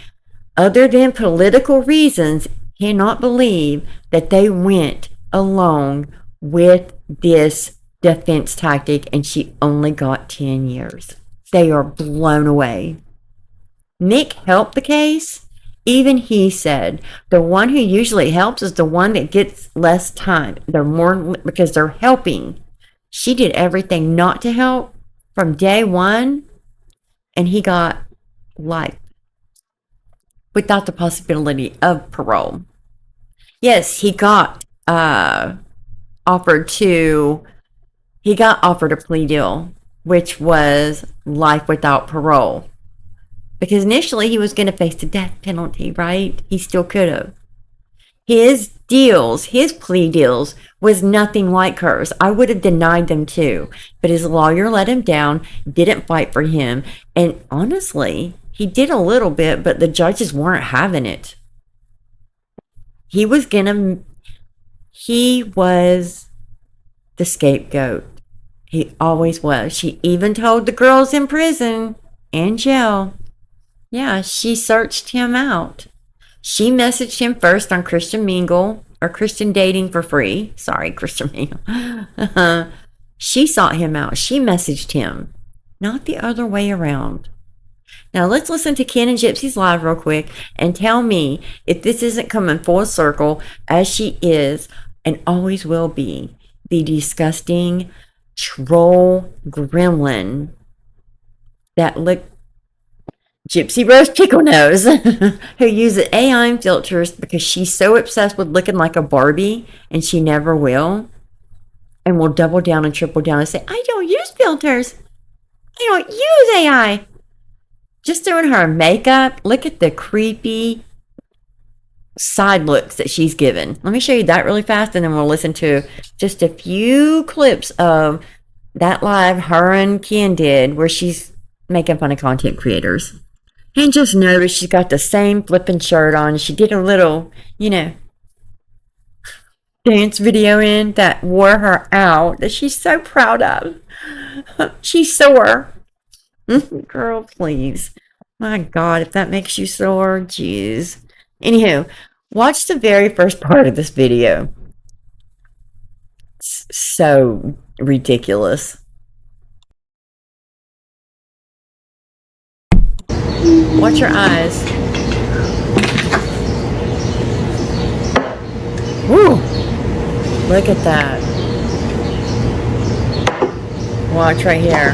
other than political reasons, cannot believe that they went along with this defense tactic and she only got 10 years. They are blown away. Nick helped the case. Even he said the one who usually helps is the one that gets less time. They're more because they're helping. She did everything not to help from day one, and he got life without the possibility of parole. Yes, he got offered a plea deal, which was life without parole. Because initially he was going to face the death penalty, right? He still could have. His plea deals, was nothing like hers. I would have denied them too. But his lawyer let him down, didn't fight for him. And honestly, he did a little bit, but the judges weren't having it. He was the scapegoat. He always was. She even told the girls in prison and jail. Yeah, she searched him out. She messaged him first on Christian Mingle or Christian Dating for free. Sorry, Christian Mingle. She sought him out. She messaged him, not the other way around. Now let's listen to Ken and Gypsy's live real quick and tell me if this isn't coming full circle, as she is and always will be, the disgusting troll gremlin that look Gypsy Rose Pickle Nose, who uses AI filters because she's so obsessed with looking like a Barbie, and she never will, and will double down and triple down and say, I don't use filters. I don't use AI. Just doing her makeup. Look at the creepy side looks that she's given. Let me show you that really fast, and then we'll listen to just a few clips of that live her and Ken did where she's making fun of content creators. And just notice she's got the same flipping shirt on. She did a little, dance video in that wore her out that she's so proud of. She's sore. Girl, please. My God, if that makes you sore, jeez. Anywho, watch the very first part of this video. It's so ridiculous. Watch your eyes. Woo! Look at that. Watch right here.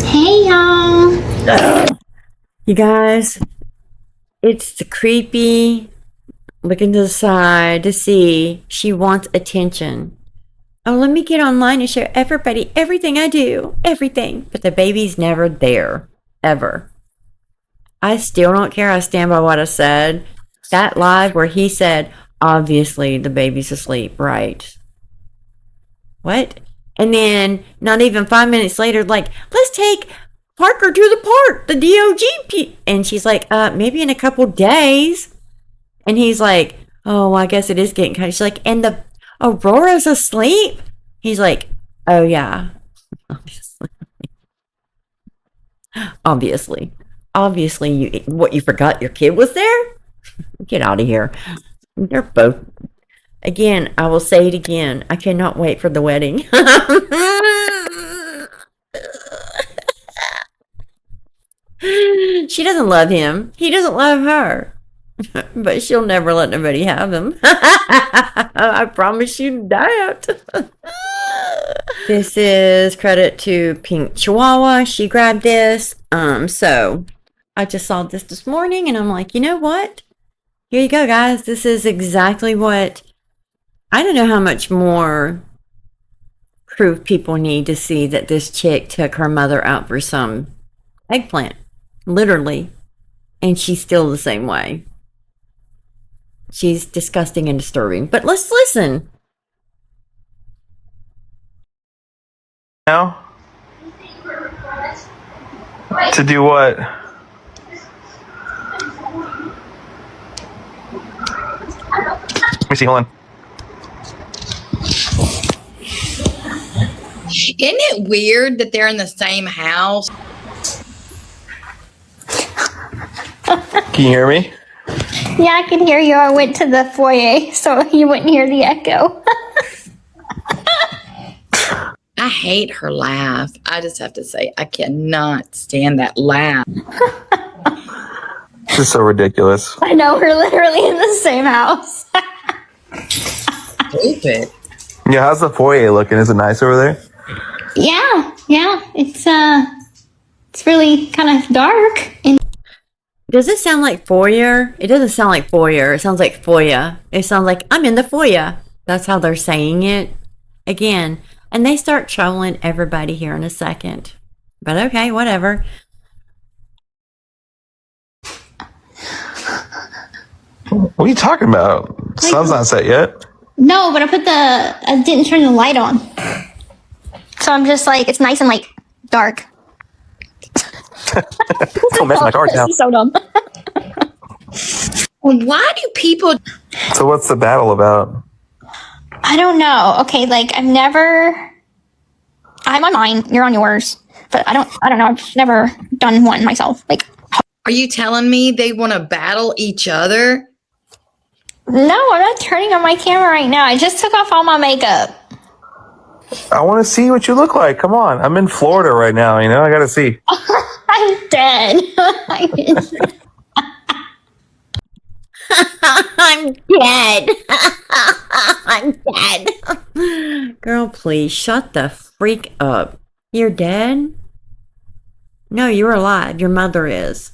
Hey, y'all. You guys, it's the creepy looking to the side to see she wants attention. Oh, let me get online and show everybody everything I do. Everything. But the baby's never there. Ever. I still don't care. I stand by what I said. That live where he said, obviously the baby's asleep, right? What? And then not even 5 minutes later, like, let's take Parker to the park, the DOG. And she's like, maybe in a couple days. And he's like, oh, I guess it is getting kind of. She's like, and the Aurora's asleep? He's like, oh yeah. Obviously. Obviously, you forgot your kid was there? Get out of here. They're both. Again, I will say it again. I cannot wait for the wedding. She doesn't love him. He doesn't love her. But she'll never let nobody have him. I promise you that. This is credit to Pink Chihuahua. She grabbed this. So I just saw this morning and I'm like, you know what? Here you go, guys. This is exactly what. I don't know how much more proof people need to see that this chick took her mother out for some eggplant. Literally. And she's still the same way. She's disgusting and disturbing. But let's listen. Now? To do what? Let me see, hold on. Isn't it weird that they're in the same house? Can you hear me? Yeah, I can hear you. I went to the foyer so you wouldn't hear the echo. I hate her laugh. I just have to say, I cannot stand that laugh. This is so ridiculous. I know, we're literally in the same house. Stupid. Yeah, how's the foyer looking? Is it nice over there? Yeah, it's really kind of dark. And Does it sound like foyer? It doesn't sound like foyer. It sounds like foyer. It sounds like I'm in the foyer. That's how they're saying it. Again. And they start trolling everybody here in a second. But okay, whatever. What are you talking about? Sun's not set yet. no, but I didn't turn the light on. So I'm just like, it's nice and like dark. Don't mess my cards now. This is so dumb. Why do people... So what's the battle about? I don't know. Okay, like I'm on mine, you're on yours. But I don't know. I've never done one myself. Like, Are you telling me they want to battle each other? no, I'm not turning on my camera right now. I just took off all my makeup. I want to see what you look like. Come on. I'm in Florida right now, you know? I got to see. I'm dead. I'm dead. I'm dead. Girl, please shut the freak up. You're dead? No, you're alive. Your mother is.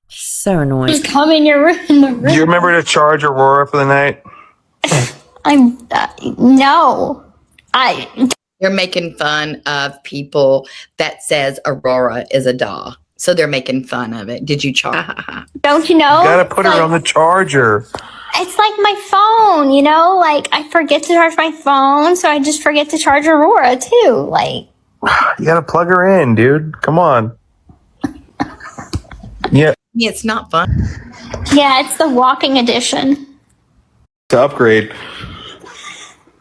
So annoying. Just come in your room. Do you remember to charge Aurora for the night? No. They're making fun of people that says Aurora is a doll. So they're making fun of it. Did you charge? Don't you know? You got to put her on the charger. It's like my phone, you know? Like, I forget to charge my phone, so I just forget to charge Aurora, too. Like, You got to plug her in, dude. Come on. Yeah. It's not fun. yeah, it's the walking edition. To upgrade.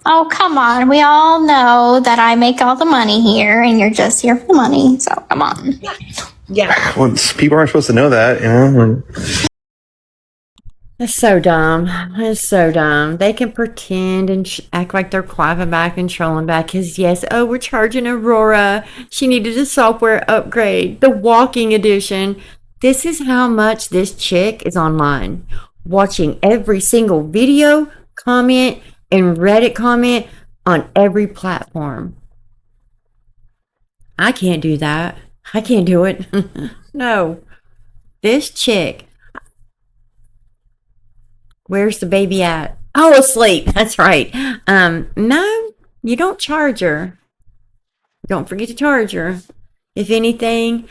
Oh, come on. We all know that I make all the money here, and you're just here for the money, so come on. Yeah. Well, people aren't supposed to know that, you know? It's so dumb. It's so dumb. They can pretend and act like they're clapping back and trolling back because, yes, oh, we're charging Aurora. She needed a software upgrade. The walking edition. This is how much this chick is online. Watching every single video, comment, and Reddit comment on every platform. I can't do that. I can't do it. No. This chick. Where's the baby at? Oh, asleep. That's right. No, you don't charge her. Don't forget to charge her. If anything,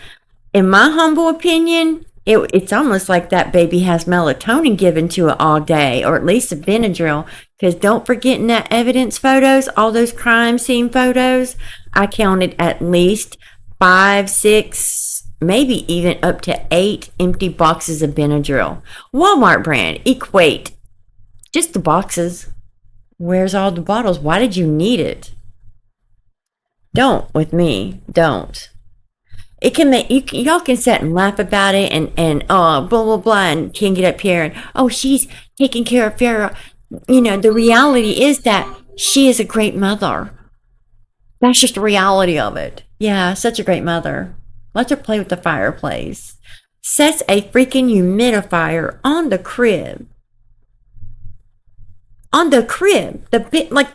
in my humble opinion, it's almost like that baby has melatonin given to it all day, or at least a Benadryl. Because don't forget in that evidence photos, all those crime scene photos, I counted at least 5, 6, maybe even up to 8 empty boxes of Benadryl. Walmart brand, equate. Just the boxes. Where's all the bottles? Why did you need it? Don't with me. Don't. It can make y'all can sit and laugh about it and blah blah blah and can get up here and oh she's taking care of Farrah. You know, the reality is that she is a great mother. That's just the reality of it. Yeah, such a great mother. Let her play with the fireplace. Sets a freaking humidifier on the crib. On the crib. The bit like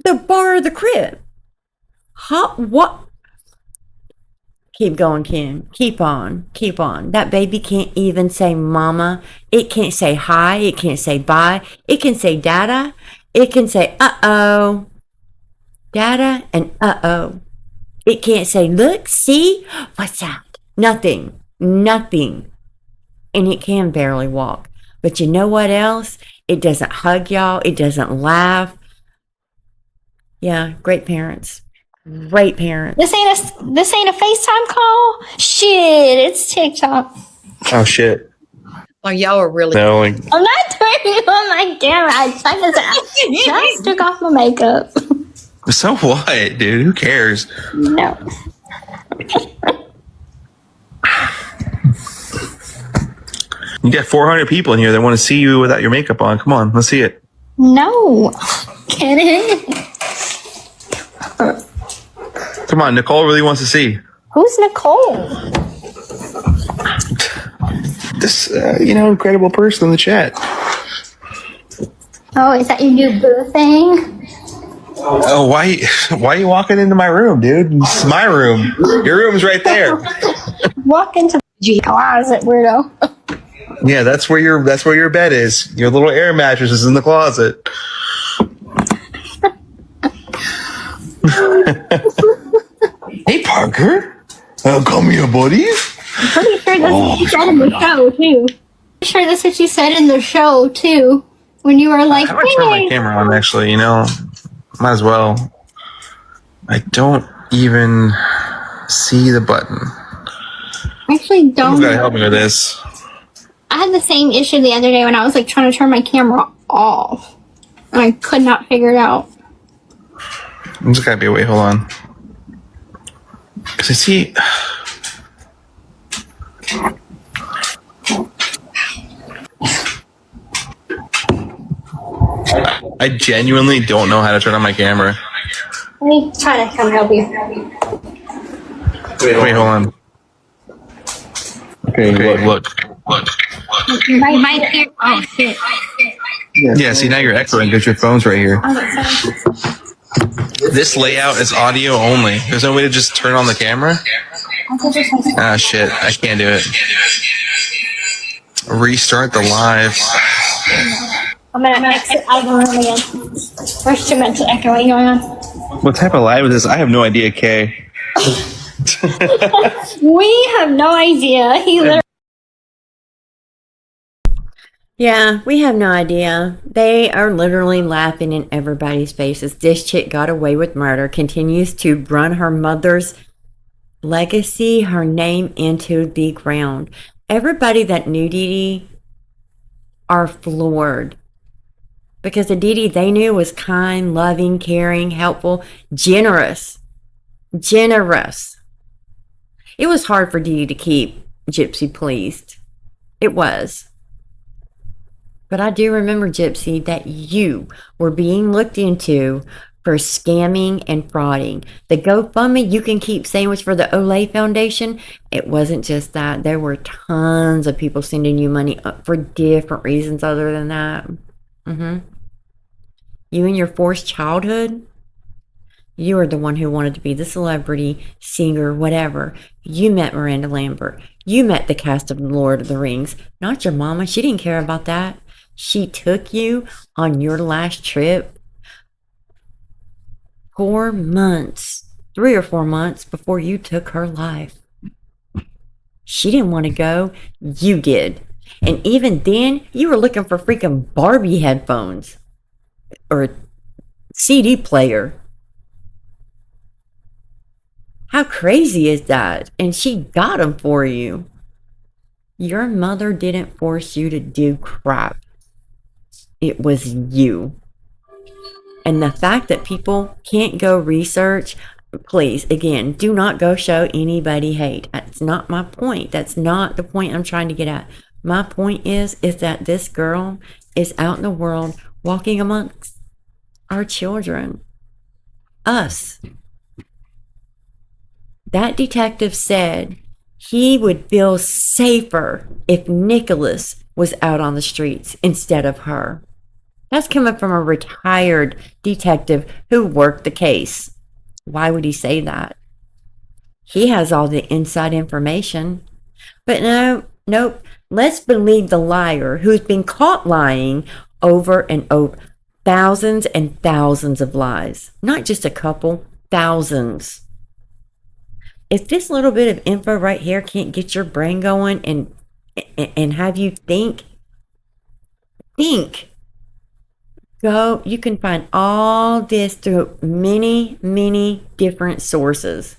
the bar of the crib. What? Keep going, Kim. Keep on. Keep on. That baby can't even say mama. It can't say hi. It can't say bye. It can say dada. It can say uh-oh. Dada and uh-oh. It can't say look, see? What's that? Nothing. Nothing. And it can barely walk. But you know what else? It doesn't hug y'all. It doesn't laugh. Yeah, great parents. Great parents. This ain't a FaceTime call? Shit, it's TikTok. Oh, shit. Oh, y'all are really... No, like, I'm not doing on my camera. I just took off my makeup. So what, dude? Who cares? No. You got 400 people in here that want to see you without your makeup on. Come on, let's see it. No. Kidding? Come on, Nicole really wants to see. Who's Nicole? This, incredible person in the chat. Oh, is that your new boo thing? Oh, why are you walking into my room, dude? It's my room. Your room's right there. Walk into the closet, weirdo. Yeah, that's where your bed is. Your little air mattress is in the closet. Hey, Parker. Come here, buddy. I'm pretty sure that's what you said in the show, too. I'm sure that's what you said in the show, too. When you were like, I might turn my camera on, actually, Might as well. I don't even see the button. Actually, don't. Someone's got to help me with this. I had the same issue the other day when I was trying to turn my camera off. And I could not figure it out. There's got to be a way. Hold on. Because I see. I genuinely don't know how to turn on my camera. Let me try to come help you. Wait, hold on. Okay, look. Right here. Oh, shit. Yeah, see, now you're echoing because your phone's right here. This layout is audio only. There's no way to just turn on the camera? Ah, shit. I can't do it. Restart the live. I'm gonna exit out of the room again. There's too much echoing going on. What type of live is this? I have no idea, Kay. We have no idea. He literally. Yeah, we have no idea. They are literally laughing in everybody's faces. This chick got away with murder, continues to run her mother's legacy, her name into the ground. Everybody that knew Dee Dee are floored. Because the Dee Dee they knew was kind, loving, caring, helpful, generous. Generous. It was hard for Dee Dee to keep Gypsy pleased. It was. But I do remember, Gypsy, that you were being looked into for scamming and frauding. The GoFundMe, you can keep saying, was for the Olay Foundation. It wasn't just that. There were tons of people sending you money for different reasons other than that. You and your forced childhood, you are the one who wanted to be the celebrity, singer, whatever. You met Miranda Lambert. You met the cast of The Lord of the Rings. Not your mama. She didn't care about that. She took you on your last trip 4 months, 3 or 4 months before you took her life. She didn't want to go. You did. And even then, you were looking for freaking Barbie headphones or a CD player. How crazy is that? And she got them for you. Your mother didn't force you to do crap. It was you. And the fact that people can't go research, please, again, do not go show anybody hate. That's not my point. That's not the point I'm trying to get at. My point is that this girl is out in the world walking amongst our children. Us. That detective said he would feel safer if Nicholas was out on the streets instead of her. That's coming from a retired detective who worked the case. Why would he say that? He has all the inside information. But nope. Let's believe the liar who's been caught lying over and over. Thousands and thousands of lies. Not just a couple, thousands. If this little bit of info right here can't get your brain going and have you think. Go, you can find all this through many, many different sources.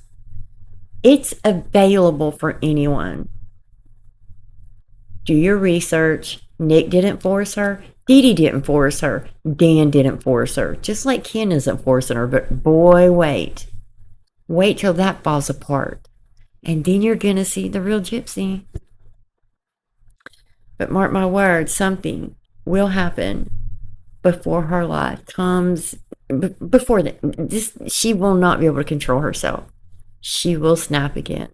It's available for anyone. Do your research. Nick didn't force her. Dee Dee didn't force her. Dan didn't force her. Just like Ken isn't forcing her. But boy, wait. Wait till that falls apart. And then you're going to see the real gypsy. But mark my words, something will happen before her life comes. Before that, she will not be able to control herself. She will snap again.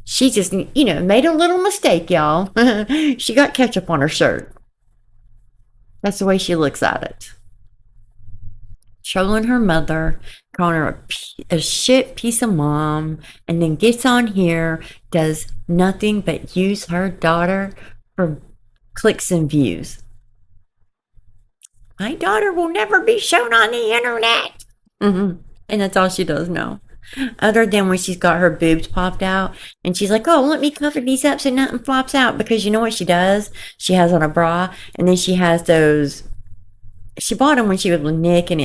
She just, made a little mistake, y'all. She got ketchup on her shirt. That's the way she looks at it. Trolling her mother, calling her a shit piece of mom, and then gets on here, does nothing but use her daughter for clicks and views. My daughter will never be shown on the internet. And that's all she does now. Other than when she's got her boobs popped out and she's like, oh, let me cover these up so nothing flops out. Because you know what she does? She has on a bra, and then she has those. She bought them when she was with Nick, and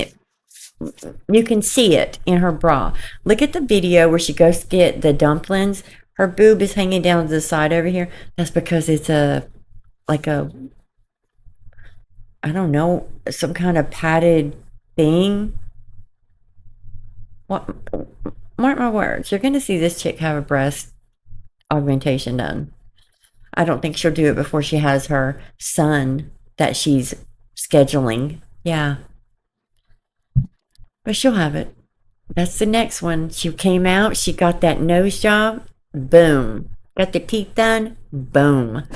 you can see it in her bra. Look at the video where she goes to get the dumplings. Her boob is hanging down to the side over here. That's because it's I don't know, some kind of padded thing. What? Mark my words, you're going to see this chick have a breast augmentation done. I don't think she'll do it before she has her son that she's scheduling. Yeah. But she'll have it. That's the next one. She came out, she got that nose job, boom. Got the teeth done, boom.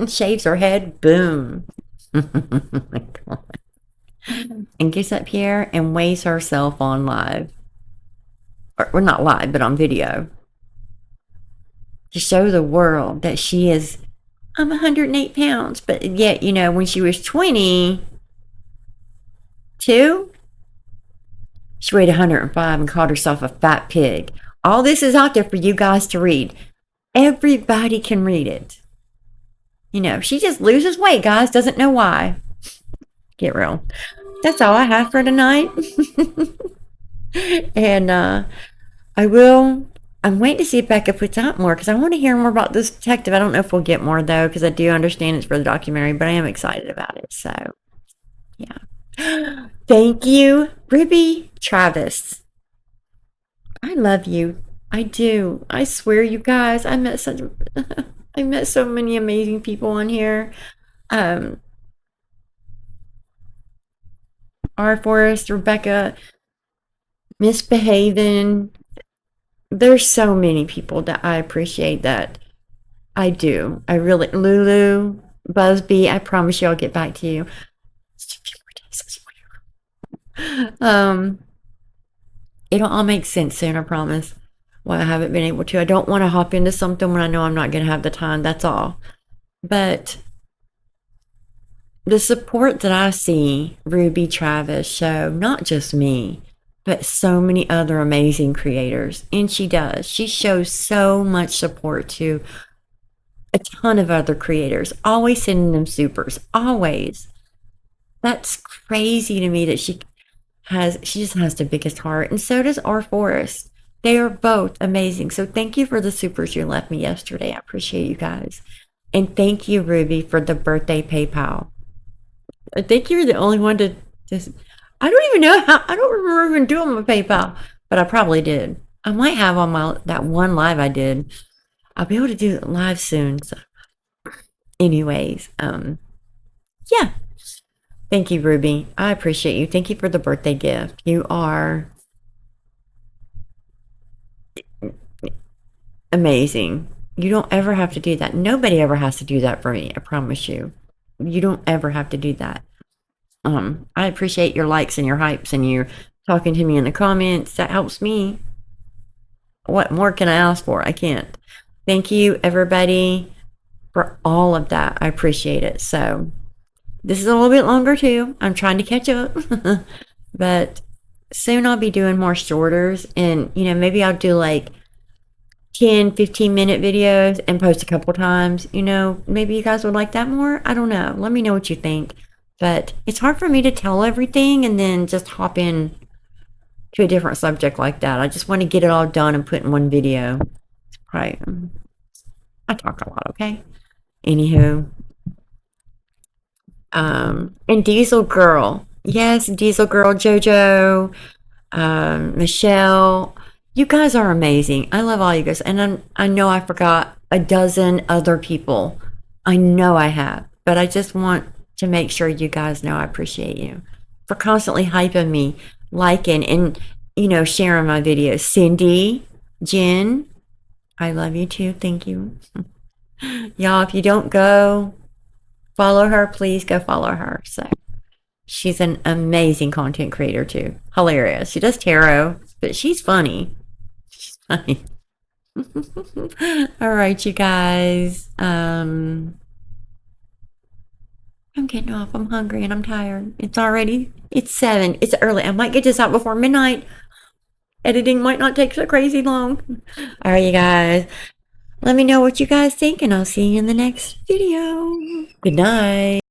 Shaves her head, boom. Oh my God. And gets up here and weighs herself on live. Or not live, but on video. To show the world that she is, I'm 108 pounds. But yet, when she was 22, she weighed 105 and called herself a fat pig. All this is out there for you guys to read. Everybody can read it. She just loses weight, guys. Doesn't know why. Get real. That's all I have for tonight. And I'm waiting to see if Becca puts out more because I want to hear more about this detective. I don't know if we'll get more though, because I do understand it's for the documentary, but I am excited about it. So, yeah. Thank you, Ruby Travis. I love you. I do. I swear, you guys, I met so many amazing people on here. R. Forrest, Rebecca, Misbehaving. There's so many people that I appreciate that. I do. I really, Lulu, Busby, I promise you I'll get back to you. Just a few more days, I swear. It'll all make sense soon, I promise. Why I haven't been able to. I don't want to hop into something when I know I'm not going to have the time. That's all. But the support that I see Ruby Travis show, not just me, but so many other amazing creators. And she does. She shows so much support to a ton of other creators. Always sending them supers. Always. That's crazy to me that she just has the biggest heart. And so does R. Forrest. They are both amazing. So thank you for the supers you left me yesterday. I appreciate you guys. And thank you, Ruby, for the birthday PayPal. I think you're the only one to just... I don't even know how. I don't remember even doing my PayPal, but I probably did. I might have on that one live I did. I'll be able to do it live soon. So, anyways, yeah. Thank you, Ruby. I appreciate you. Thank you for the birthday gift. You are amazing. You don't ever have to do that. Nobody ever has to do that for me. I promise you. You don't ever have to do that. I appreciate your likes and your hypes and you talking to me in the comments. That helps me. What more can I ask for? I can't. Thank you, everybody, for all of that. I appreciate it. So this is a little bit longer too. I'm trying to catch up. But soon I'll be doing more shorters, and maybe I'll do like 10-15 minute videos and post a couple times. Maybe you guys would like that more. I don't know. Let me know what you think. But it's hard for me to tell everything and then just hop in to a different subject like that. I just want to get it all done and put in one video. Right. I talk a lot, okay? Anywho. And Diesel Girl. Yes, Diesel Girl, JoJo, Michelle. You guys are amazing. I love all you guys. And I know I forgot a dozen other people. I know I have. But I just want to make sure you guys know I appreciate you for constantly hyping me, liking, and, sharing my videos. Cindy, Jen, I love you too. Thank you. Y'all, if you don't go follow her, please go follow her. So she's an amazing content creator too. Hilarious. She does tarot, but she's funny. She's funny. All right, you guys. I'm getting off. I'm hungry and I'm tired. It's 7. It's early. I might get this out before midnight. Editing might not take so crazy long. All right, you guys. Let me know what you guys think, and I'll see you in the next video. Good night.